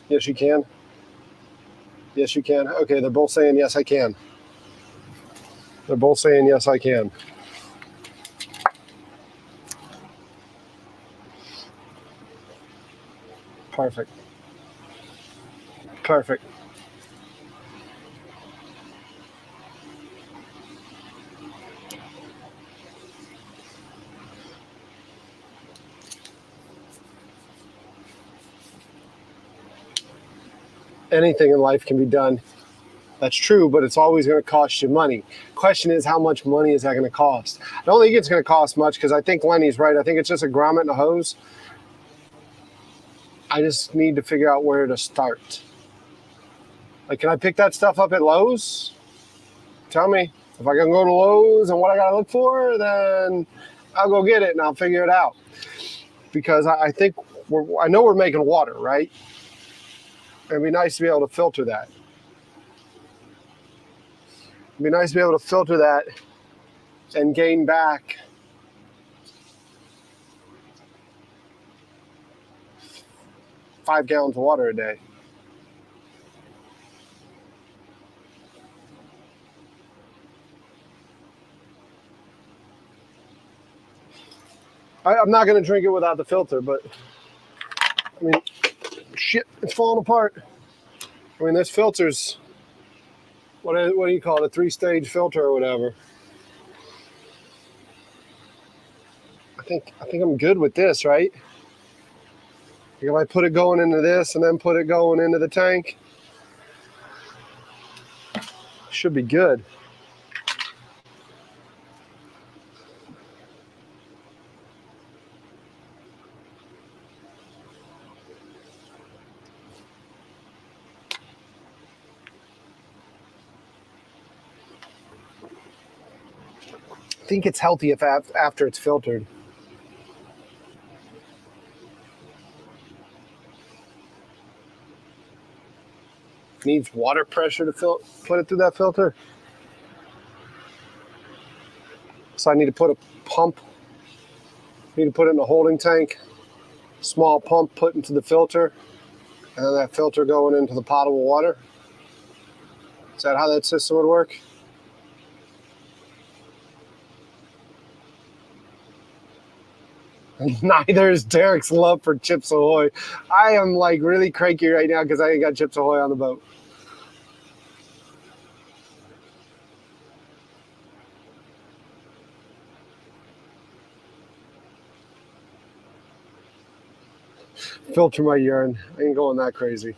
Yes, you can. Yes, you can. Okay, they're both saying yes, I can. They're both saying yes, I can. Perfect. Perfect. Anything in life can be done. That's true, but it's always going to cost you money. Question is, how much money is that going to cost? I don't think it's going to cost much, because I think Lenny's right. I think it's just a grommet and a hose. I just need to figure out where to start. Like, can I pick that stuff up at Lowe's? Tell me. If I can go to Lowe's and what I got to look for, then I'll go get it and I'll figure it out. Because I think I know we're making water, right? It'd be nice to be able to filter that. It'd be nice to be able to filter that and gain back 5 gallons of water a day. I'm not going to drink it without the filter, but I mean, shit, it's falling apart. I mean, this filter's, what do you call it, a 3-stage filter or whatever. I think I'm good with this, right? If I put it going into this and then put it going into the tank, should be good. I think it's healthy if after it's filtered. Needs water pressure to put it through that filter. So I need to put a pump. Need to put it in a holding tank. Small pump put into the filter, and then that filter going into the potable water. Is that how that system would work? Neither is Derek's love for Chips Ahoy. I am like really cranky right now because I ain't got Chips Ahoy on the boat. Filter my urine. I ain't going that crazy.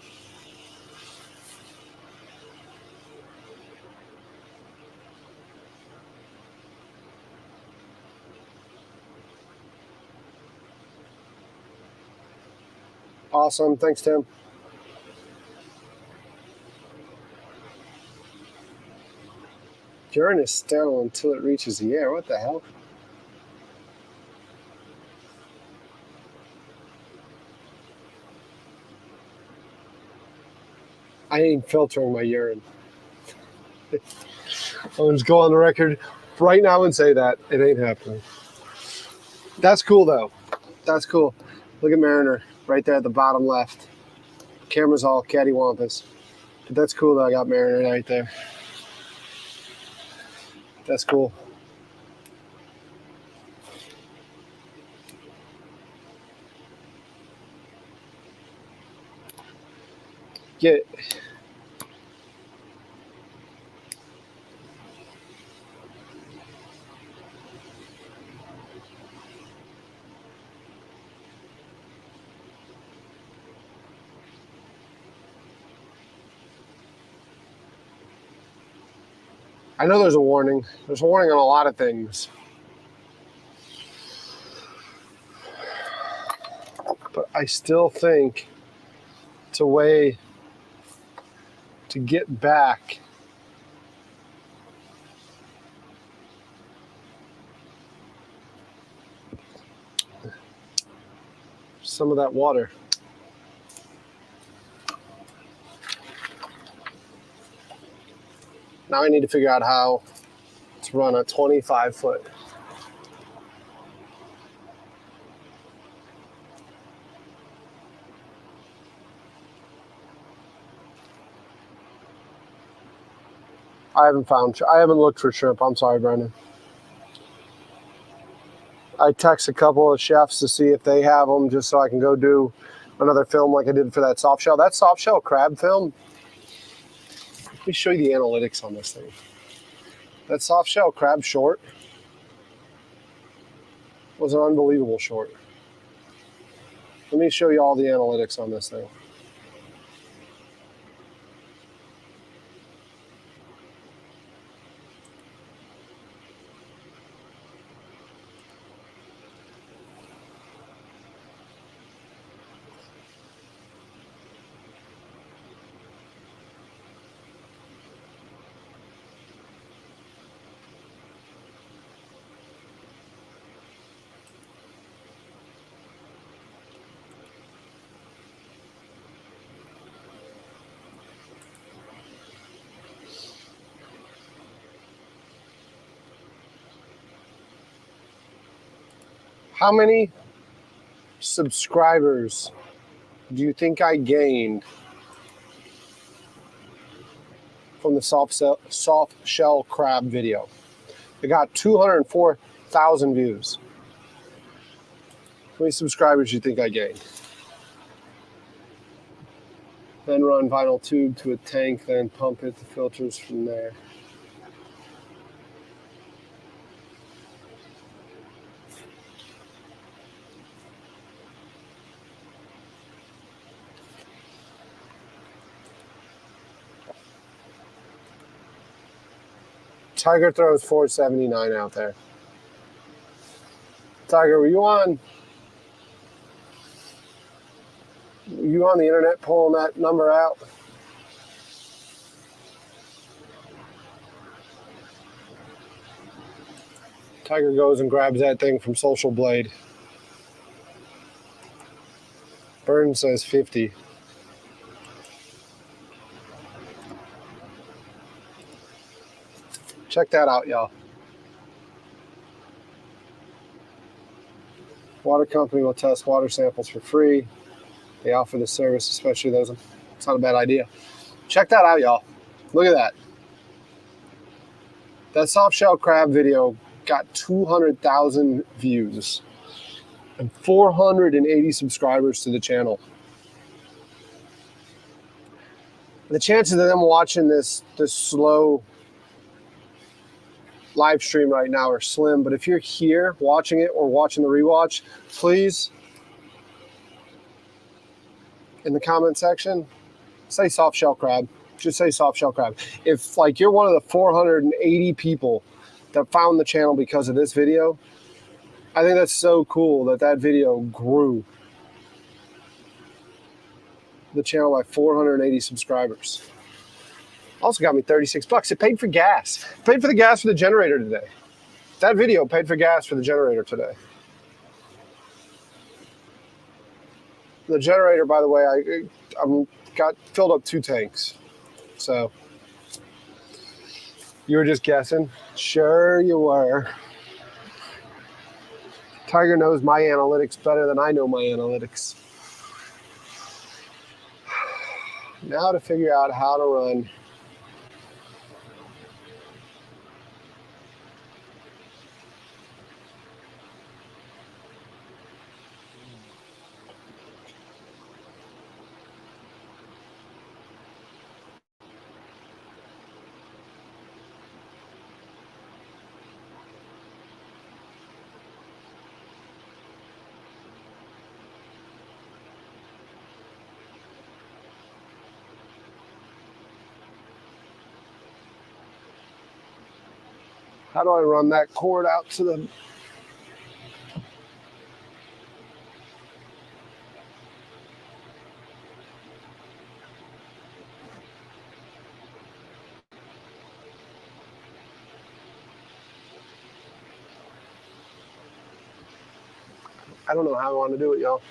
Awesome. Thanks, Tim. Urine is sterile until it reaches the air. What the hell? I ain't filtering my urine. I'll just go on the record right now and say that. It ain't happening. That's cool, though. That's cool. Look at Mariner right there at the bottom left. Camera's all cattywampus. But that's cool that I got Mariner right there. That's cool. Yeah. I know there's a warning. There's a warning on a lot of things. But I still think it's a way to get back some of that water. Now I need to figure out how to run a 25-foot. I haven't looked for shrimp. I'm sorry, Brendan. I text a couple of chefs to see if they have them just so I can go do another film like I did for that soft shell. That soft shell crab film, let me show you the analytics on this thing. That soft shell crab short was an unbelievable short. Let me show you all the analytics on this thing. How many subscribers do you think I gained from the soft shell crab video? It got 204,000 views. How many subscribers do you think I gained? Then run vinyl tube to a tank, then pump it to filters from there. Tiger throws 479 out there. Tiger, were you on the internet pulling that number out? Tiger goes and grabs that thing from Social Blade. Burton says 50. Check that out, y'all. Water company will test water samples for free. They offer the service, especially those. It's not a bad idea. Check that out, y'all. Look at that. That soft shell crab video got 200,000 views and 480 subscribers to the channel. The chances of them watching this slow live stream right now are slim, but if you're here watching it or watching the rewatch, please, in the comment section, say soft shell crab. Just say soft shell crab. If like you're one of the 480 people that found the channel because of this video, I think that's so cool that video grew the channel by 480 subscribers. Also got me 36 bucks. It paid for gas. It paid for the gas for the generator today. That video paid for gas for the generator today. The generator, by the way, I got filled up 2 tanks. So you were just guessing? Sure you were. Tiger knows my analytics better than I know my analytics. Now to figure out how to run how do I run that cord out to the... I don't know how I want to do it, y'all.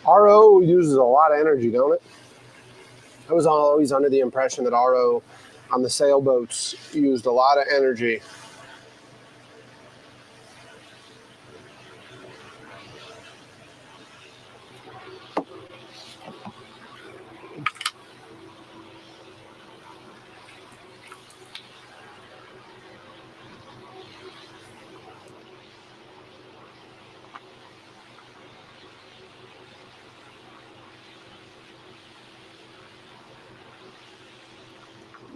RO uses a lot of energy, don't it? I was always under the impression that RO on the sailboats used a lot of energy.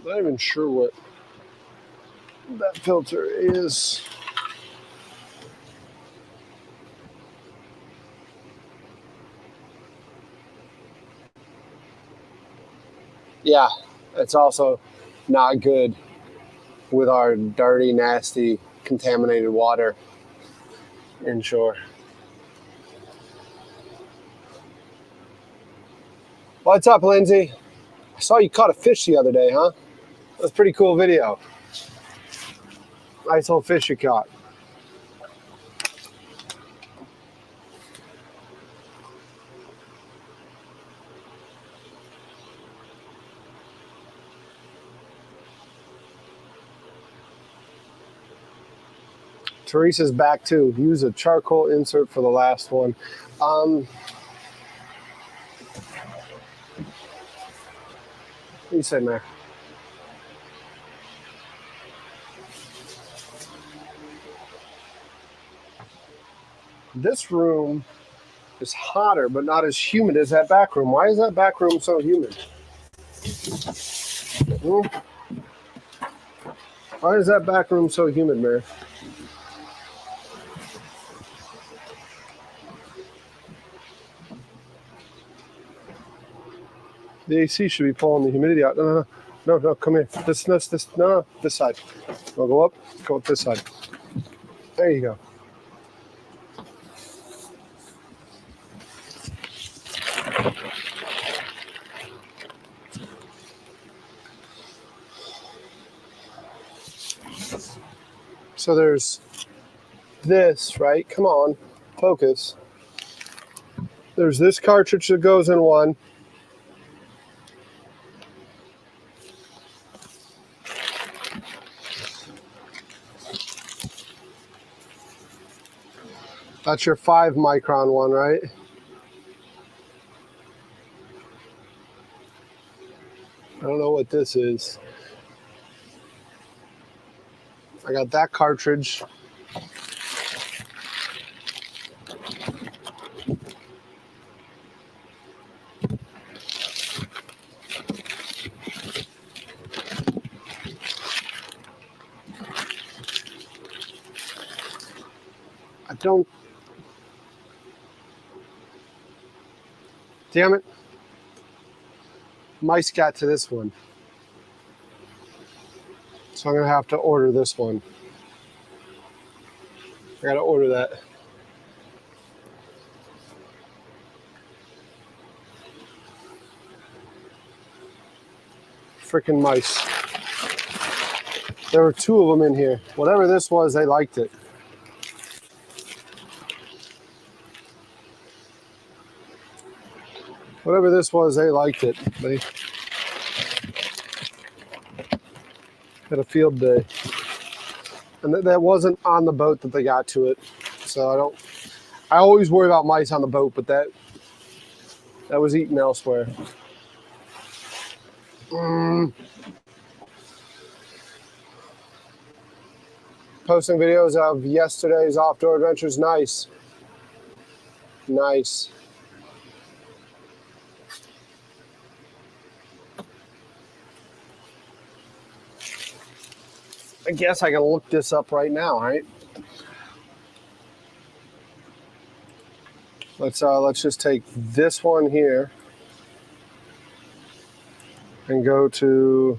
I'm not even sure what that filter is. Yeah, it's also not good with our dirty, nasty contaminated water inshore. What's up, Lindsay? I saw you caught a fish the other day, huh? That was a pretty cool video. Nice little fish you caught. Teresa's back too. Use a charcoal insert for the last one. What do you say, Mac? This room is hotter, but not as humid as that back room. Why is that back room so humid? Why is that back room so humid, Mary? The AC should be pulling the humidity out. No, come here. No, this side. We'll go up this side. There you go. So there's this, right? Come on, focus. There's this cartridge that goes in one. That's your 5 micron one, right? I don't know what this is. I got that cartridge. I don't. Damn it. Mice got to this one. So I'm going to have to order this one. I got to order that. Freaking mice. There were 2 of them in here. Whatever this was, they liked it. Whatever this was, they liked it. They had a field day. And that wasn't on the boat that they got to it. So I always worry about mice on the boat, but that was eaten elsewhere. Posting videos of yesterday's outdoor adventures. Nice. Nice. I guess I can look this up right now, right? Let's just take this one here and go to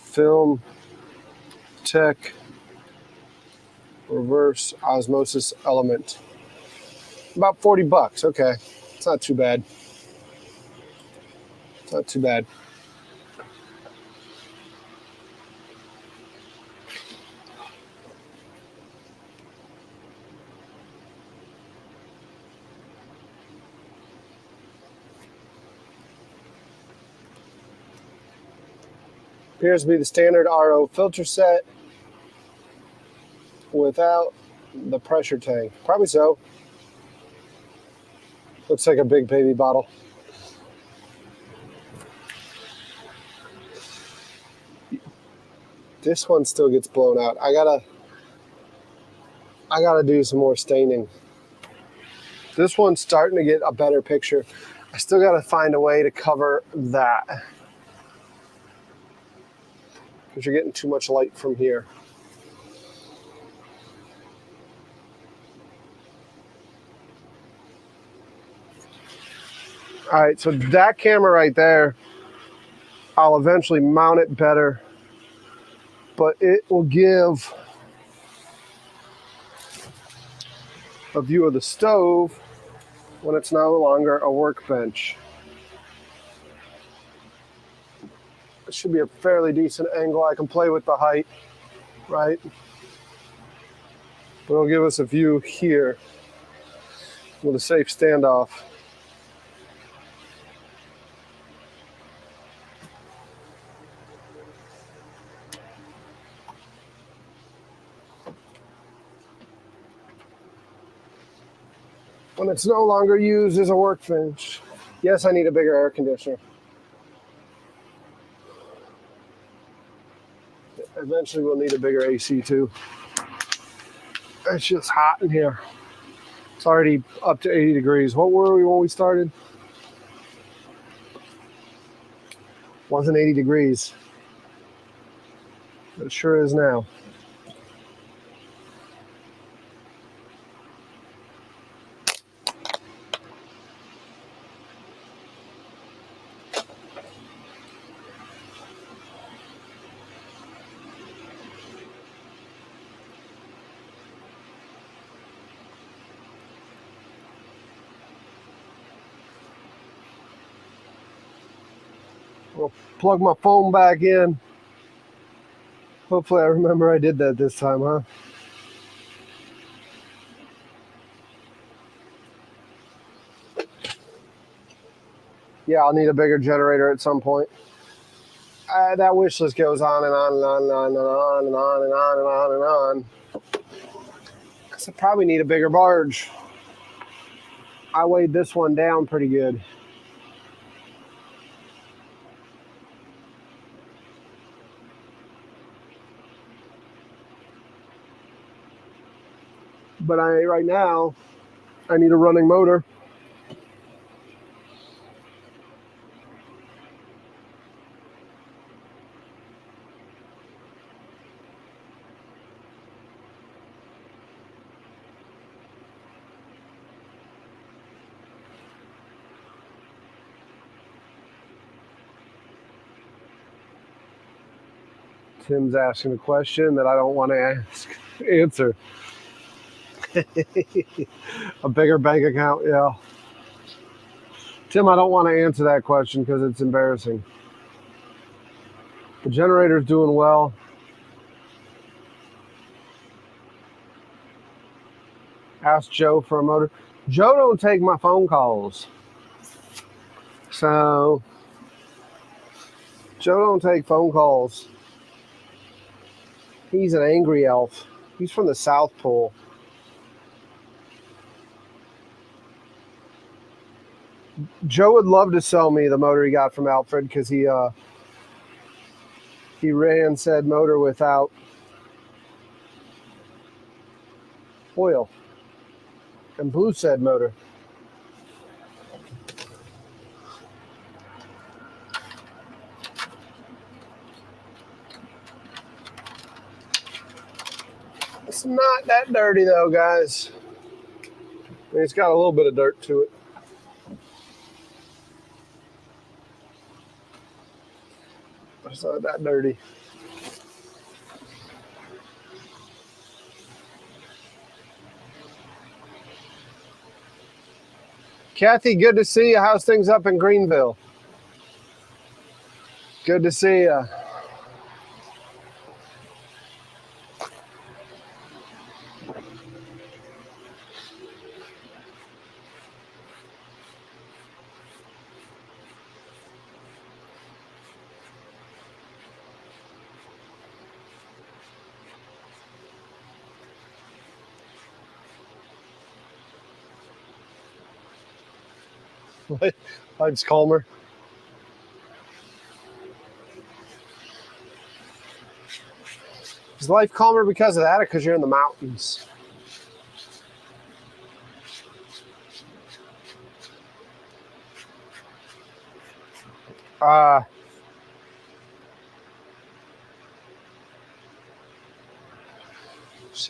Film Tech Reverse Osmosis Element. About $40. Okay, it's not too bad. It's not too bad. Appears to be the standard RO filter set without the pressure tank. Probably so. Looks like a big baby bottle. This one still gets blown out. I gotta do some more staining. This one's starting to get a better picture. I still gotta find a way to cover that, because you're getting too much light from here. All right, so that camera right there, I'll eventually mount it better but it will give a view of the stove when it's no longer a workbench. It should be a fairly decent angle. I can play with the height, right? But it'll give us a view here with a safe standoff. When it's no longer used as a workbench. Yes, I need a bigger air conditioner. Eventually we'll need a bigger AC too. It's just hot in here. It's already up to 80 degrees. What were we when we started? Wasn't 80 degrees. It sure is now. I'll plug my phone back in. Hopefully I remember I did that this time, huh? Yeah, I'll need a bigger generator at some point. That wish list goes on and on and on and on and on and on and on and on and on. Because I probably need a bigger barge. I weighed this one down pretty good. But right now, I need a running motor. Tim's asking a question that I don't want to answer. A bigger bank account, yeah. Tim, I don't want to answer that question because it's embarrassing. The generator's doing well. Ask Joe for a motor. Joe don't take my phone calls. So, Joe don't take phone calls. He's an angry elf. He's from the South Pole. Joe would love to sell me the motor he got from Alfred because he ran said motor without oil and blew said motor. It's not that dirty though, guys. I mean, it's got a little bit of dirt to it. It's not that dirty. Kathy, good to see you. How's things up in Greenville? Good to see you. Life's calmer. Is life calmer because of that or because you're in the mountains?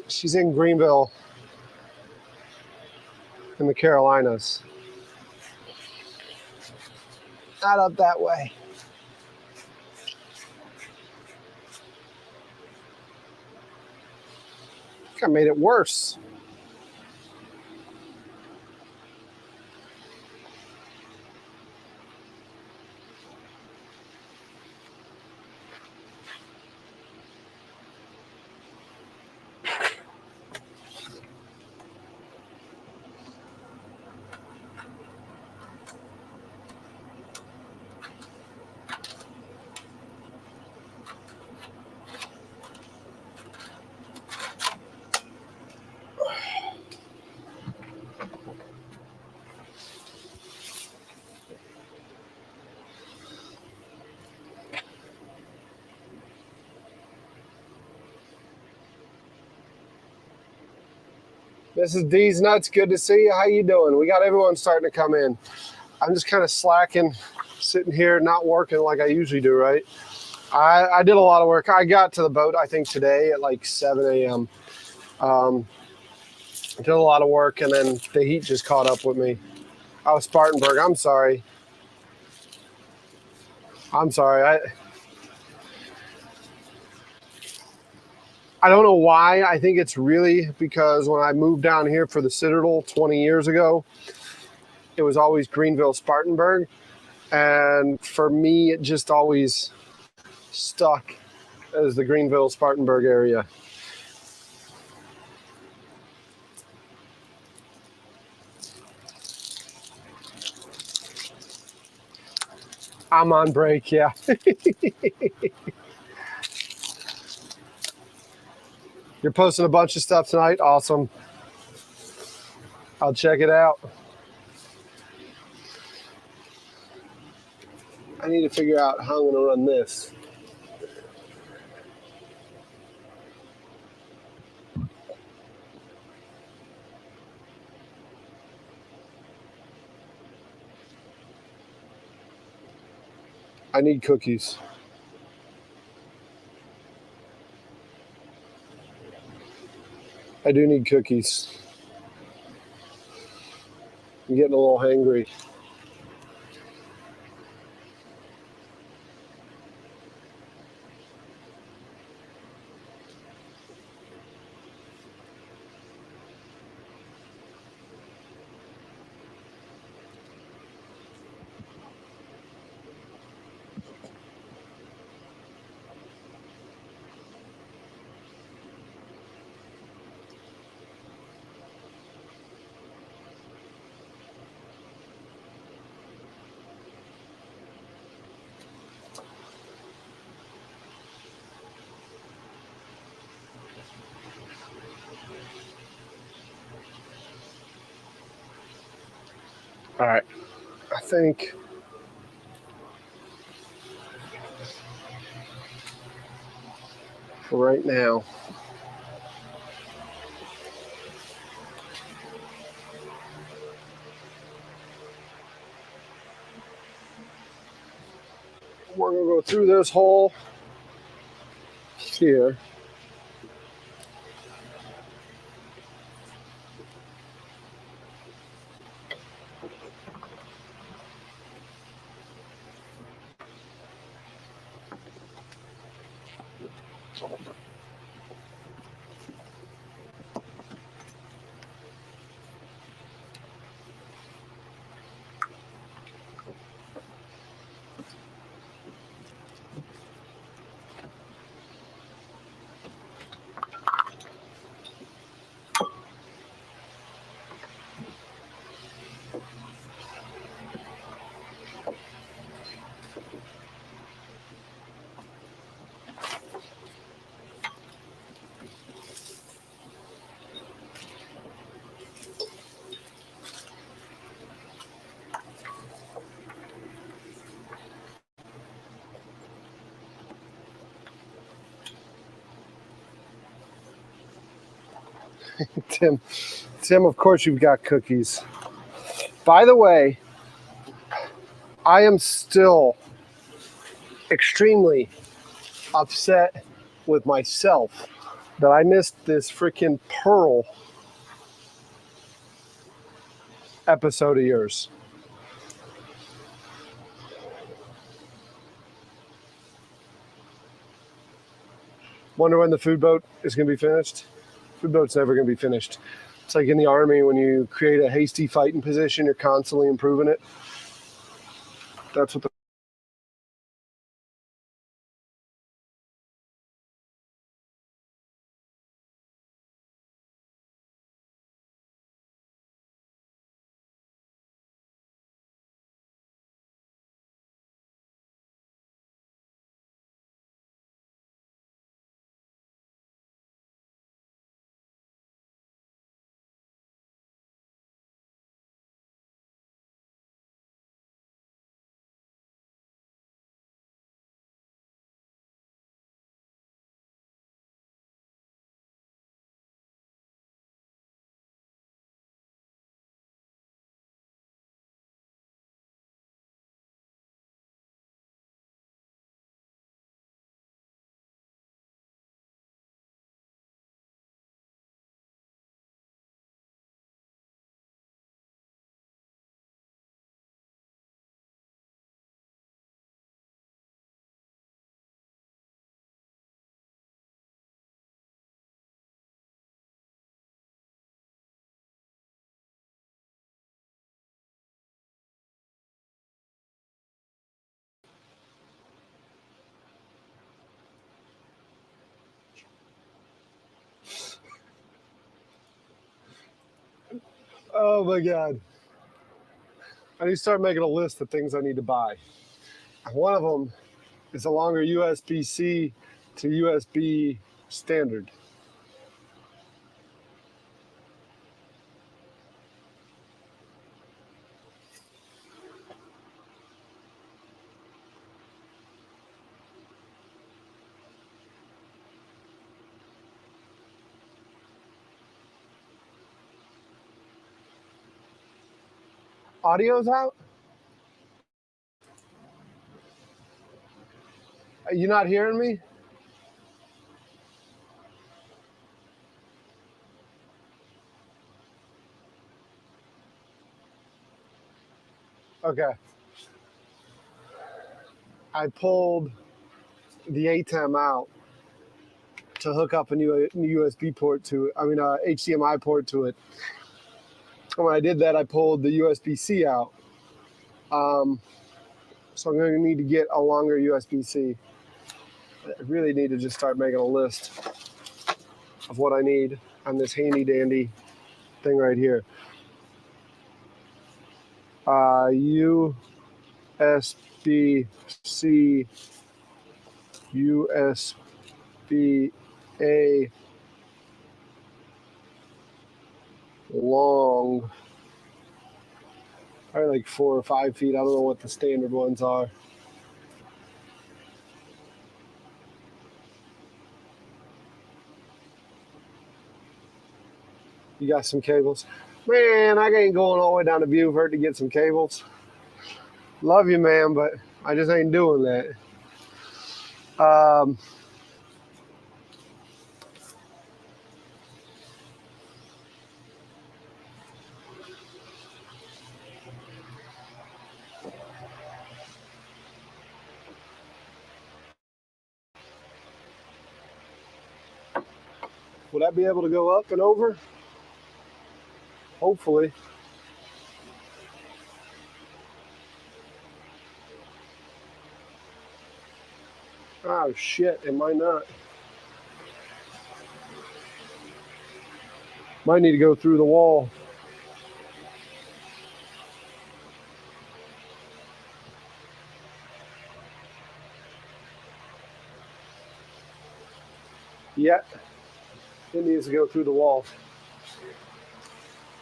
She's in Greenville in the Carolinas. Not up that way. I made it worse. Mrs. D's Nuts, good to see you. How you doing? We got everyone starting to come in. I'm just kind of slacking, sitting here, not working like I usually do, right? I did a lot of work. I got to the boat, I think, today at like 7 a.m. Did a lot of work, and then the heat just caught up with me. Oh, Spartanburg, I'm sorry. I'm sorry. I don't know why. I think it's really because when I moved down here for the Citadel 20 years ago, it was always Greenville, Spartanburg. And for me, it just always stuck as the Greenville, Spartanburg area. I'm on break, yeah. You're posting a bunch of stuff tonight? Awesome. I'll check it out. I need to figure out how I'm going to run this. I need cookies. I do need cookies. I'm getting a little hangry. All right. I think for right now, we're going to go through this hole here. Tim, of course you've got cookies. By the way, I am still extremely upset with myself that I missed this freaking Pearl episode of yours. Wonder when the food boat is going to be finished. The boat's never going to be finished. It's like in the Army, when you create a hasty fighting position, you're constantly improving it. That's what the Oh my God. I need to start making a list of things I need to buy. One of them is a longer USB-C to USB standard. Audio's out? Are you not hearing me? Okay. I pulled the ATEM out to hook up a new USB port to it. HDMI port to it. And when I did that, I pulled the USB-C out. So I'm going to need to get a longer USB-C. I really need to just start making a list of what I need on this handy dandy thing right here. USB-C, USB-A, long, probably like 4 or 5 feet. I don't know what the standard ones are. You got some cables? Man, I ain't going all the way down to Beaufort to get some cables. Love you, man, but I just ain't doing that. Will I be able to go up and over? Hopefully. Oh, shit, it might not. Might need to go through the wall. Yeah, it needs to go through the wall.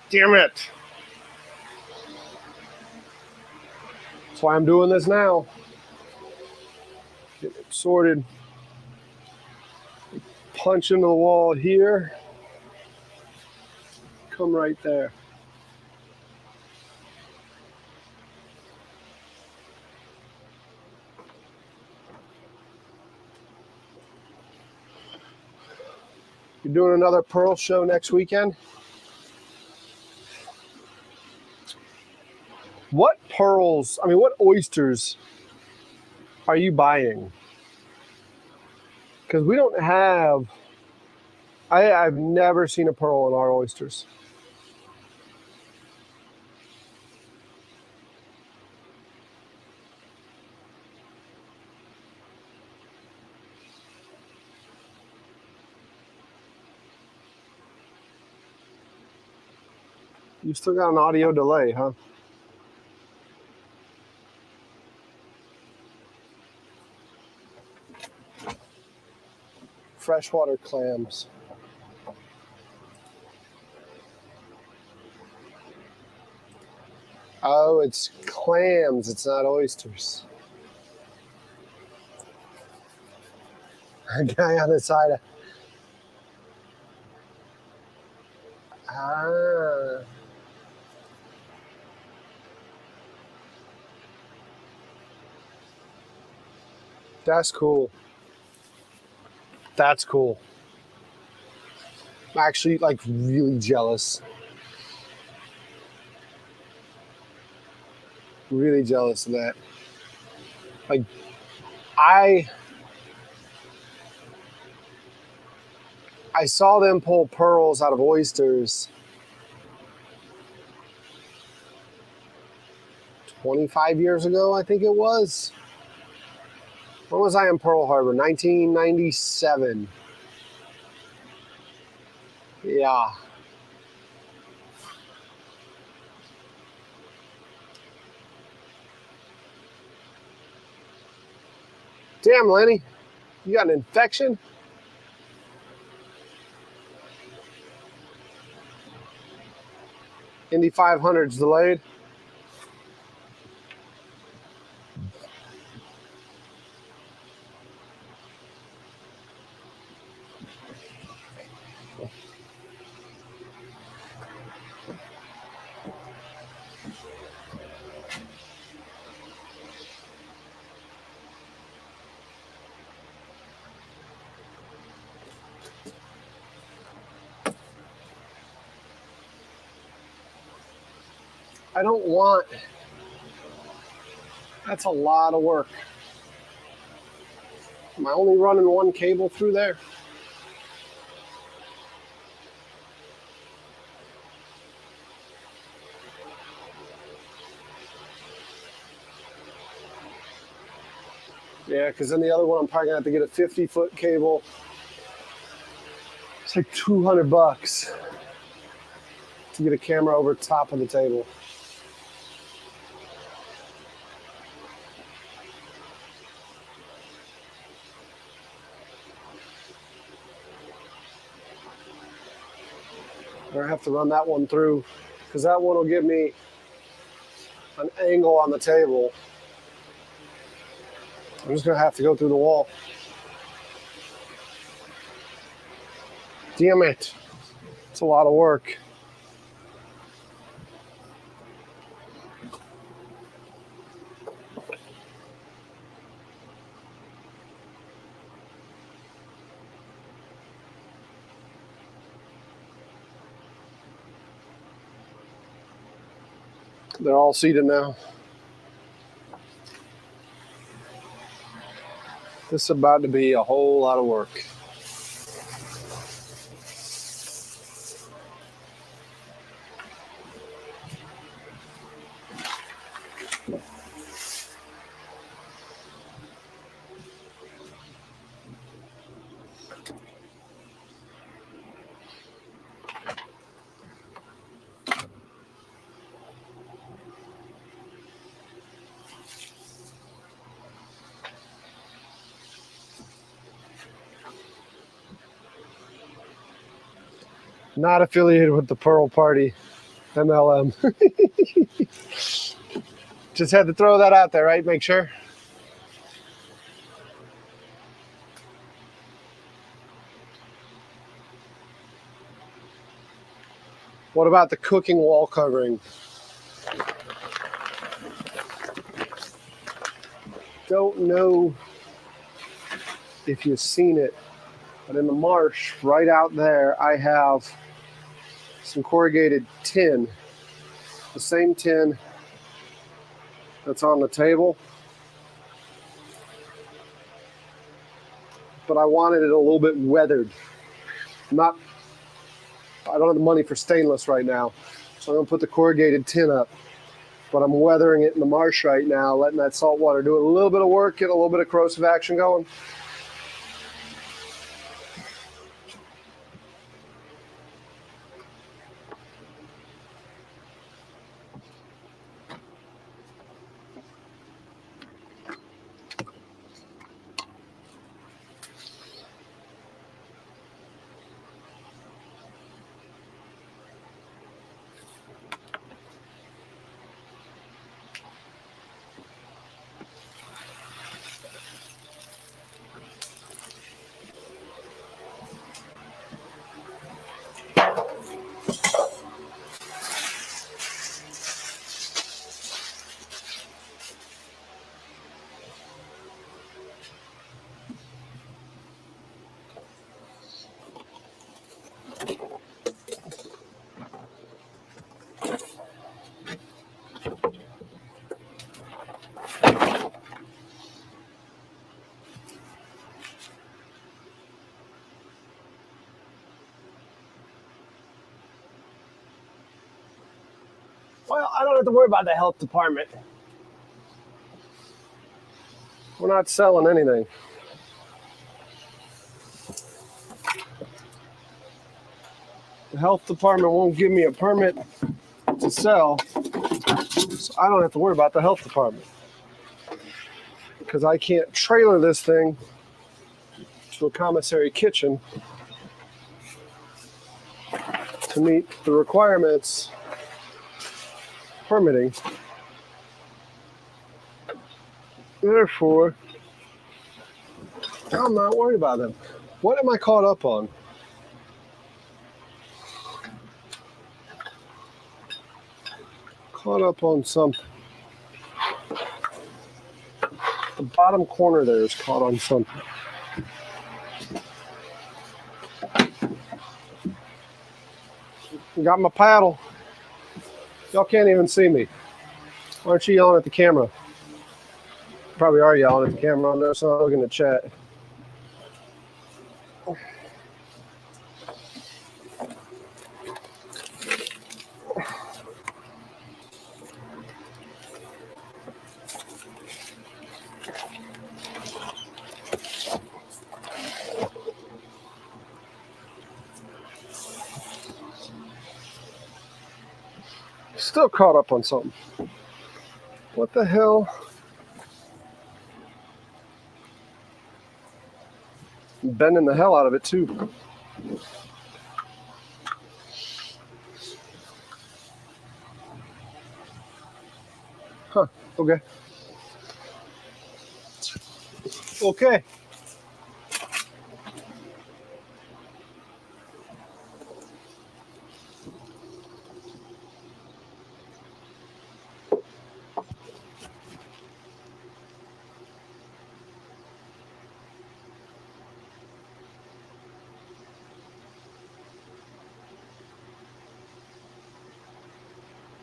Damn it. That's why I'm doing this now. Get it sorted. Punch into the wall here. Come right there. You're doing another Pearl show next weekend? What pearls, what oysters are you buying? Because we don't have I've never seen a pearl in our oysters. You still got an audio delay, huh? Freshwater clams. Oh, it's clams. It's not oysters. A guy on the side of. Ah. That's cool. That's cool. I'm actually like really jealous. Really jealous of that. Like I I saw them pull pearls out of oysters 25 years ago, I think it was. When was I in Pearl Harbor? 1997. Yeah. Damn, Lenny, you got an infection? Indy 500's delayed. I don't want. That's a lot of work. Am I only running one cable through there? Yeah, because then the other one, I'm probably gonna have to get a 50-foot cable. It's like $200 to get a camera over top of the table. I have to run that one through because that one will give me an angle on the table. I'm just gonna have to go through the wall. Damn it. It's a lot of work. They're all seated now. This is about to be a whole lot of work. Not affiliated with the Pearl Party, MLM. Just had to throw that out there, right? Make sure. What about the cooking wall covering? Don't know if you've seen it, but in the marsh right out there, I have some corrugated tin, the same tin that's on the table, but I wanted it a little bit weathered. I don't have the money for stainless right now, so I'm gonna put the corrugated tin up. But I'm weathering it in the marsh right now, letting that salt water do a little bit of work, get a little bit of corrosive action going. Well, I don't have to worry about the health department. We're not selling anything. The health department won't give me a permit to sell, so I don't have to worry about the health department. Because I can't trailer this thing to a commissary kitchen to meet the requirements permitting. Therefore, I'm not worried about them. What am I caught up on? Caught up on something. The bottom corner there is caught on something. Got my paddle. Y'all can't even see me. Why aren't you yelling at the camera? Probably are yelling at the camera on there, so I'm looking at chat. Still caught up on something. What the hell? Bending the hell out of it too. Huh, okay. Okay.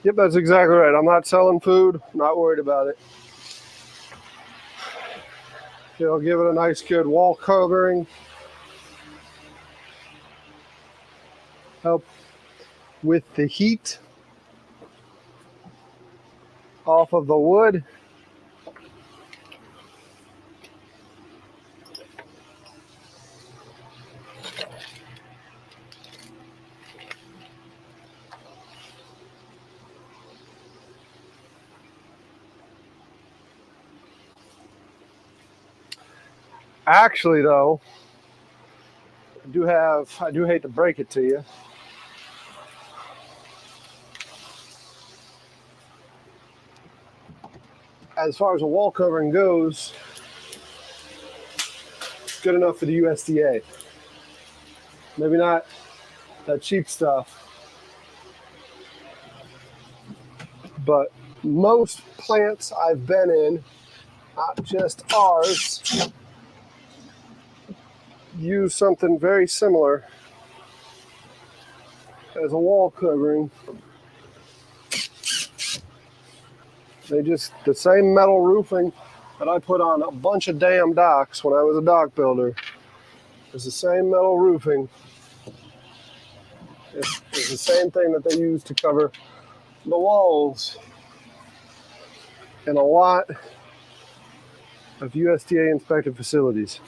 Yep, that's exactly right. I'm not selling food. Not worried about it. I'll give it a nice good wall covering. Help with the heat off of the wood. Actually, though, I do hate to break it to you. As far as a wall covering goes, it's good enough for the USDA. Maybe not that cheap stuff, but most plants I've been in, not just ours, use something very similar as a wall covering. The same metal roofing that I put on a bunch of damn docks when I was a dock builder is the same metal roofing is the same thing that they use to cover the walls in a lot of USDA inspected facilities.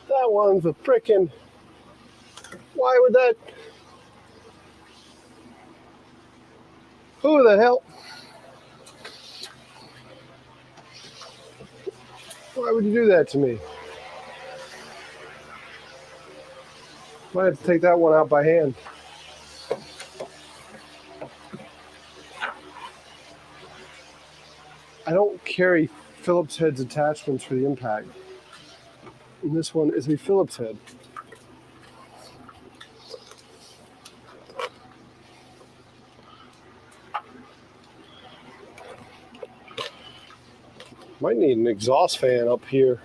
That one's a frickin'. Why would that? Who the hell? Why would you do that to me? Might have to take that one out by hand. I don't carry Phillips heads attachments for the impact. And this one is a Phillips head. Might need an exhaust fan up here.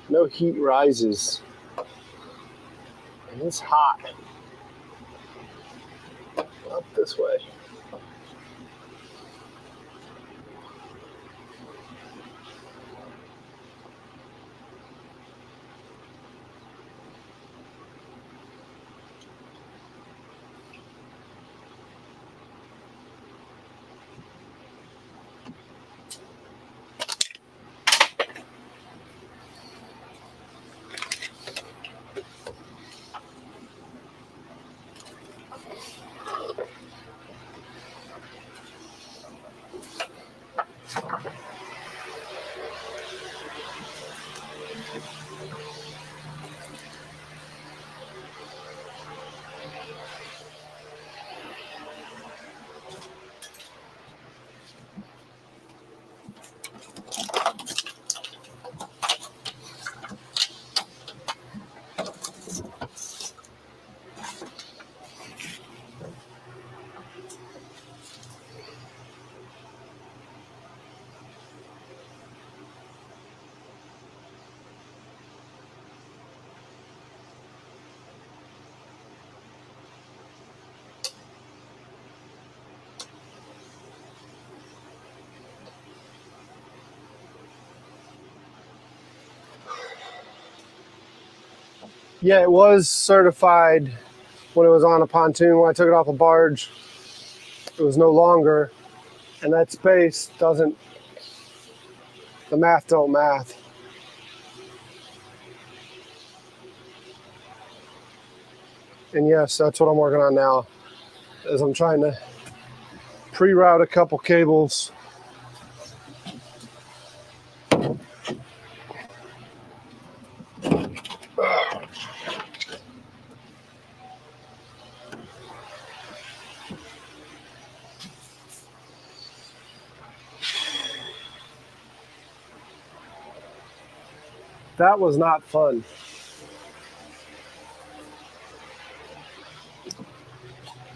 No heat rises. And it's hot. Up this way. Yeah, it was certified when it was on a pontoon. When I took it off a barge, it was no longer. And that space doesn't, the math don't math. And yes, that's what I'm working on now, is I'm trying to pre-route a couple cables. That was not fun.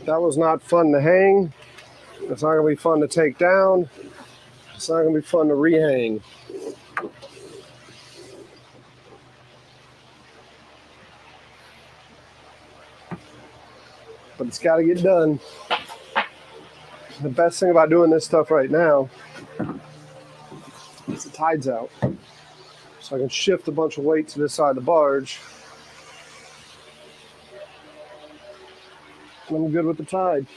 That was not fun to hang. It's not going to be fun to take down. It's not going to be fun to rehang. but it's got to get done. The best thing about doing this stuff right now is the tide's out. So I can shift a bunch of weight to this side of the barge. And I'm good with the tide.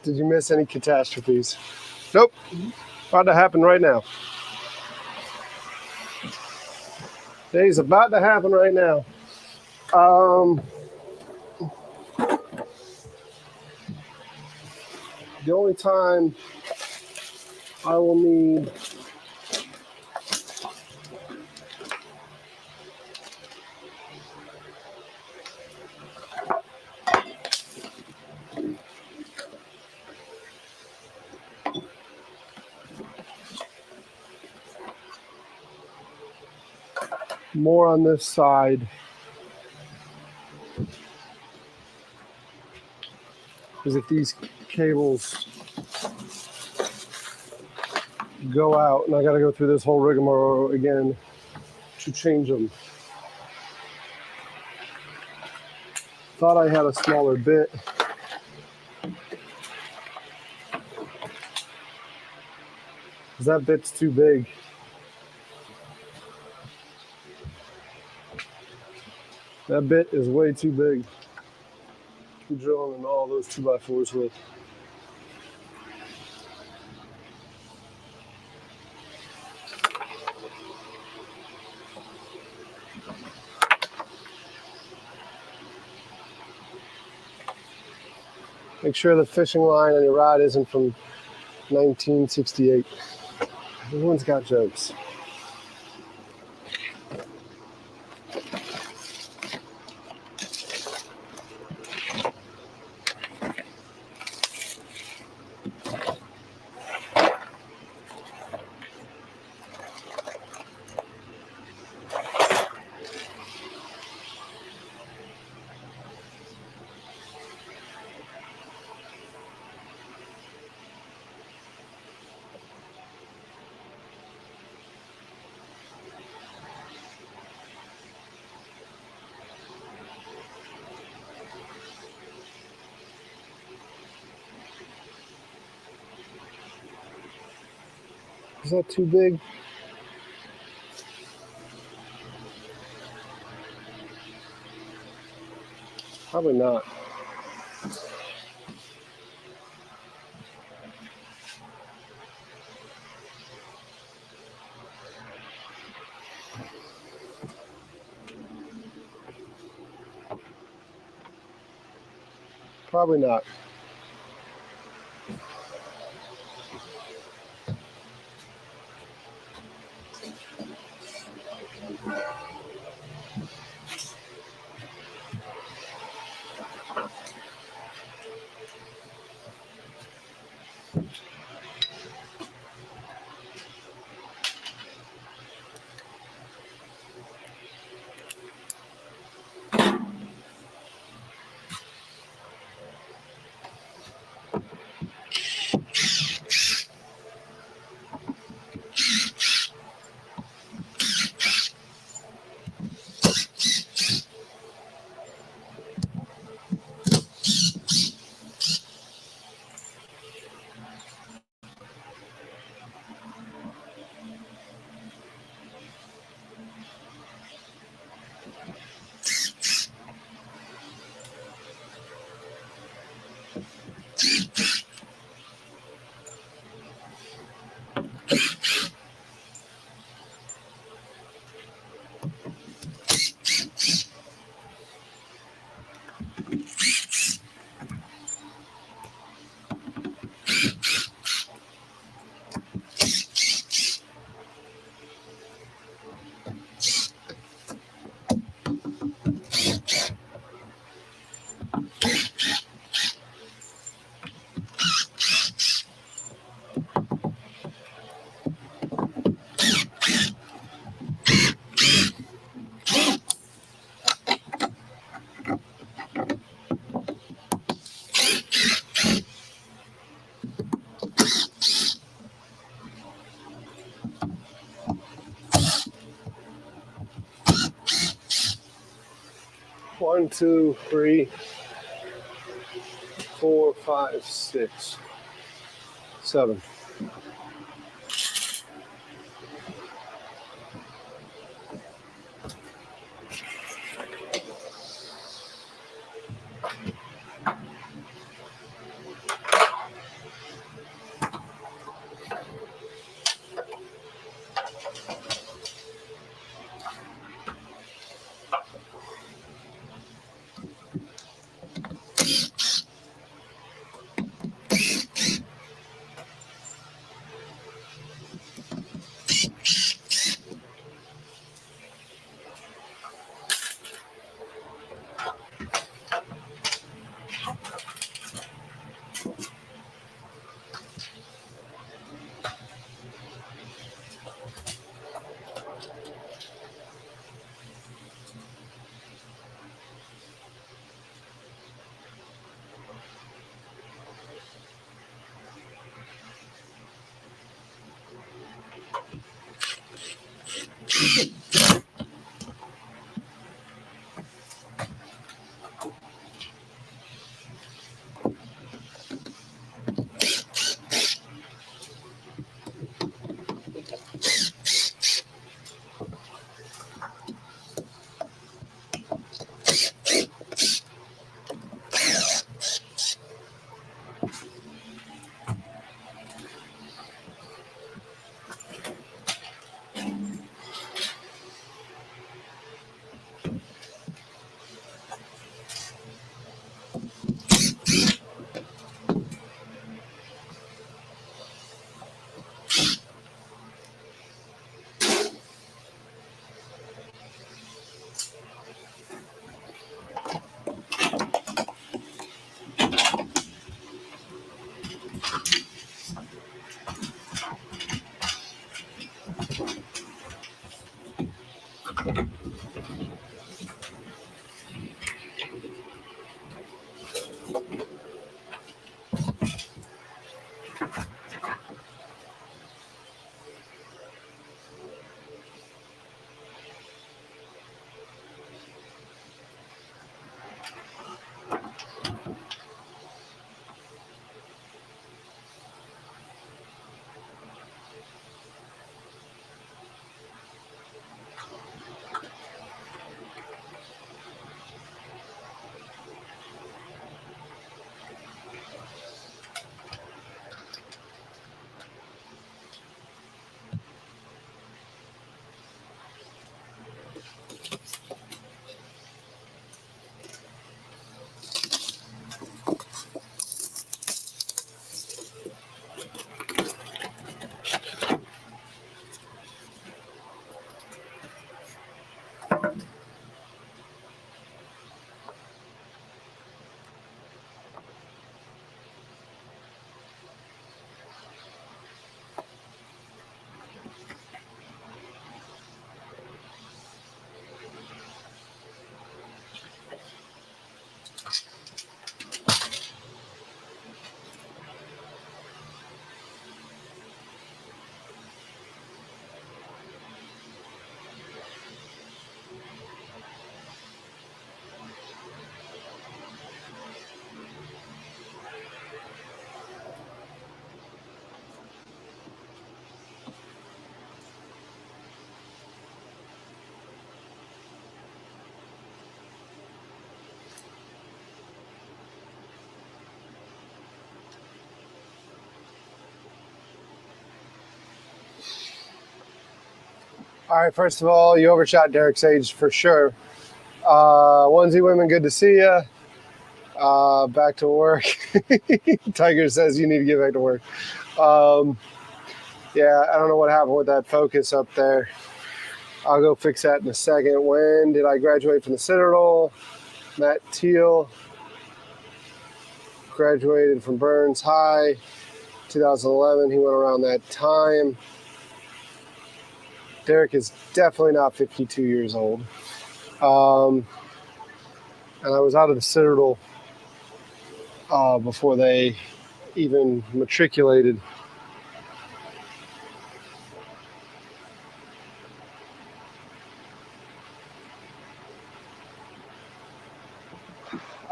Did you miss any catastrophes? Nope. About to happen right now. Day's about to happen right now. The only time I will need more on this side is if these cables go out and I got to go through this whole rigmarole again to change them. Thought I had a smaller bit. Because that bit's too big. That bit is way too big to be drilling in all those 2x4s with. Make sure the fishing line on your rod isn't from 1968. Everyone's got jokes. Is that too big? Probably not. Probably not. One, two, three, 4, 5, 6, 7. All right, first of all, you overshot Derek's age for sure. Onesie women, good to see you. Back to work. Tiger says you need to get back to work. Yeah, I don't know what happened with that focus up there. I'll go fix that in a second. When did I graduate from the Citadel? Matt Teal graduated from Burns High, 2011. He went around that time. Derek is definitely not 52 years old. And I was out of the Citadel before they even matriculated.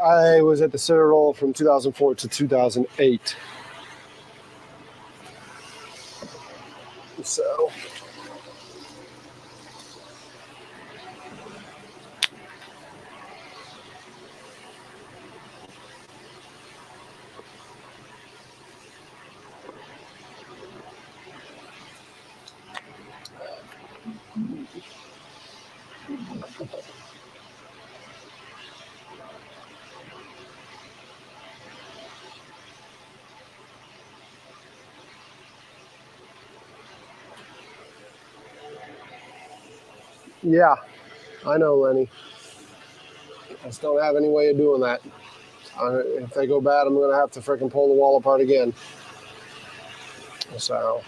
I was at the Citadel from 2004 to 2008. So, yeah, I know, Lenny. I just don't have any way of doing that. If they go bad, I'm going to have to freaking pull the wall apart again. So,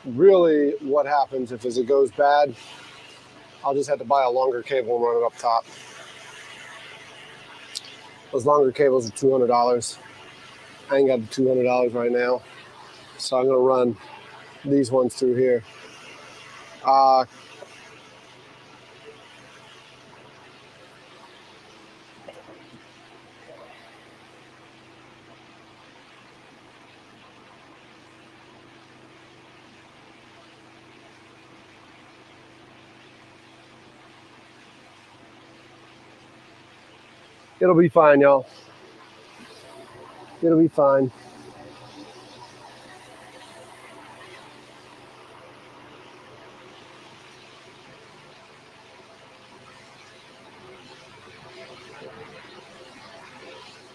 really, what happens if as it goes bad, I'll just have to buy a longer cable and run it up top. Those longer cables are $200. I ain't got the $200 right now. So I'm going to run these ones through here. It'll be fine, y'all. It'll be fine.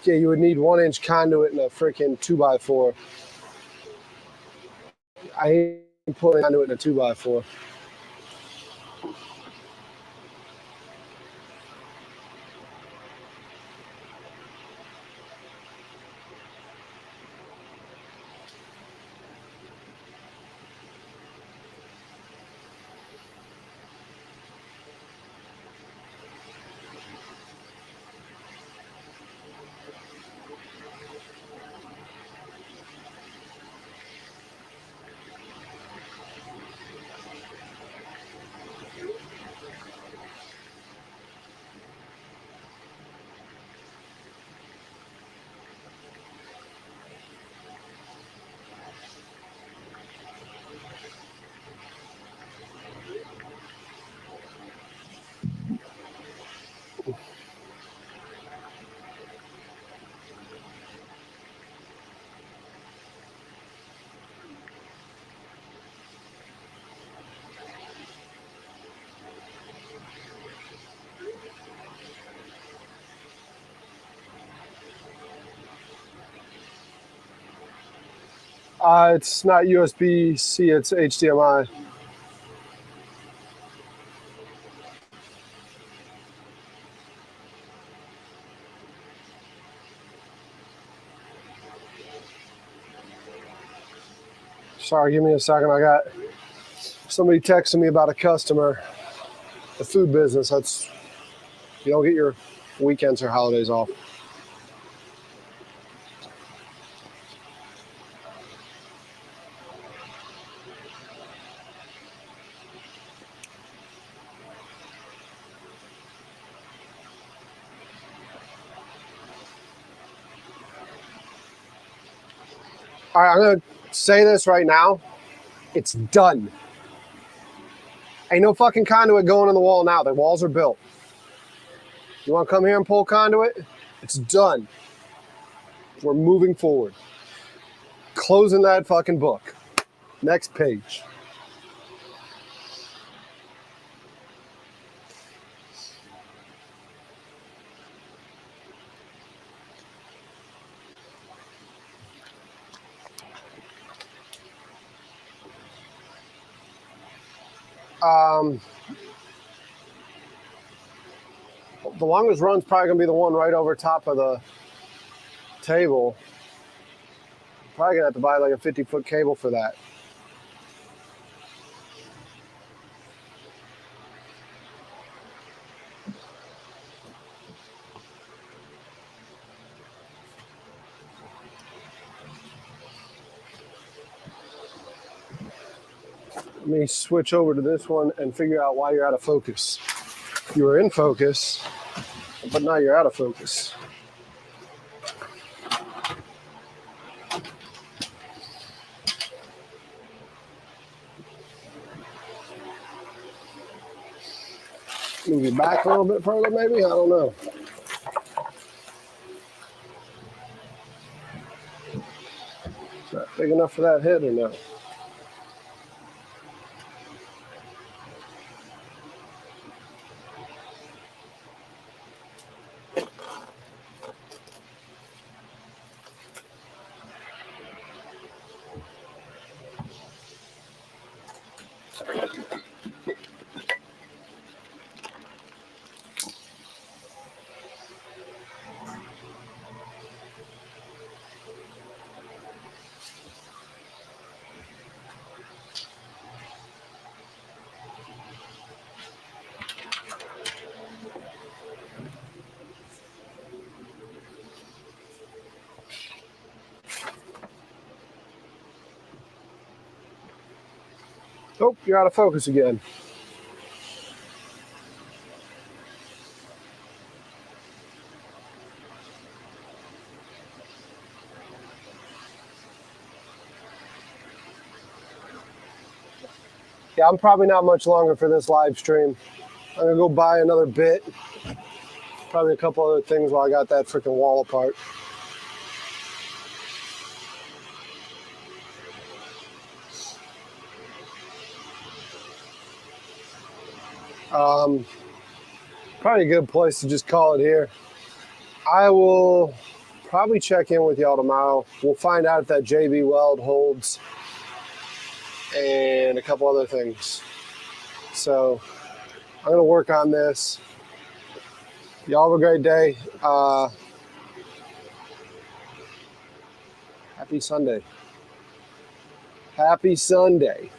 Yeah, you would need 1-inch conduit and a freaking 2x4. I ain't putting conduit in a 2x4. It's not USB-C, it's HDMI. Sorry, give me a second. I got somebody texting me about a customer, the food business. That's, you don't get your weekends or holidays off. All right, I'm going to say this right now. It's done. Ain't no fucking conduit going in the wall now. The walls are built. You want to come here and pull conduit? It's done. We're moving forward. Closing that fucking book. Next page. The longest run's probably gonna be the one right over top of the table. Probably gonna have to buy like a 50-foot cable for that. Let me switch over to this one and figure out why you're out of focus. You were in focus, but now you're out of focus. Move you back a little bit further, maybe? I don't know. Is that big enough for that head or no? Oh, you're out of focus again. Yeah, I'm probably not much longer for this live stream. I'm gonna go buy another bit. Probably a couple other things while I got that freaking wall apart. Probably a good place to just call it here. I will probably check in with y'all tomorrow. We'll find out if that JB Weld holds and a couple other things. So I'm gonna work on this. Y'all have a great day. Happy Sunday. Happy Sunday.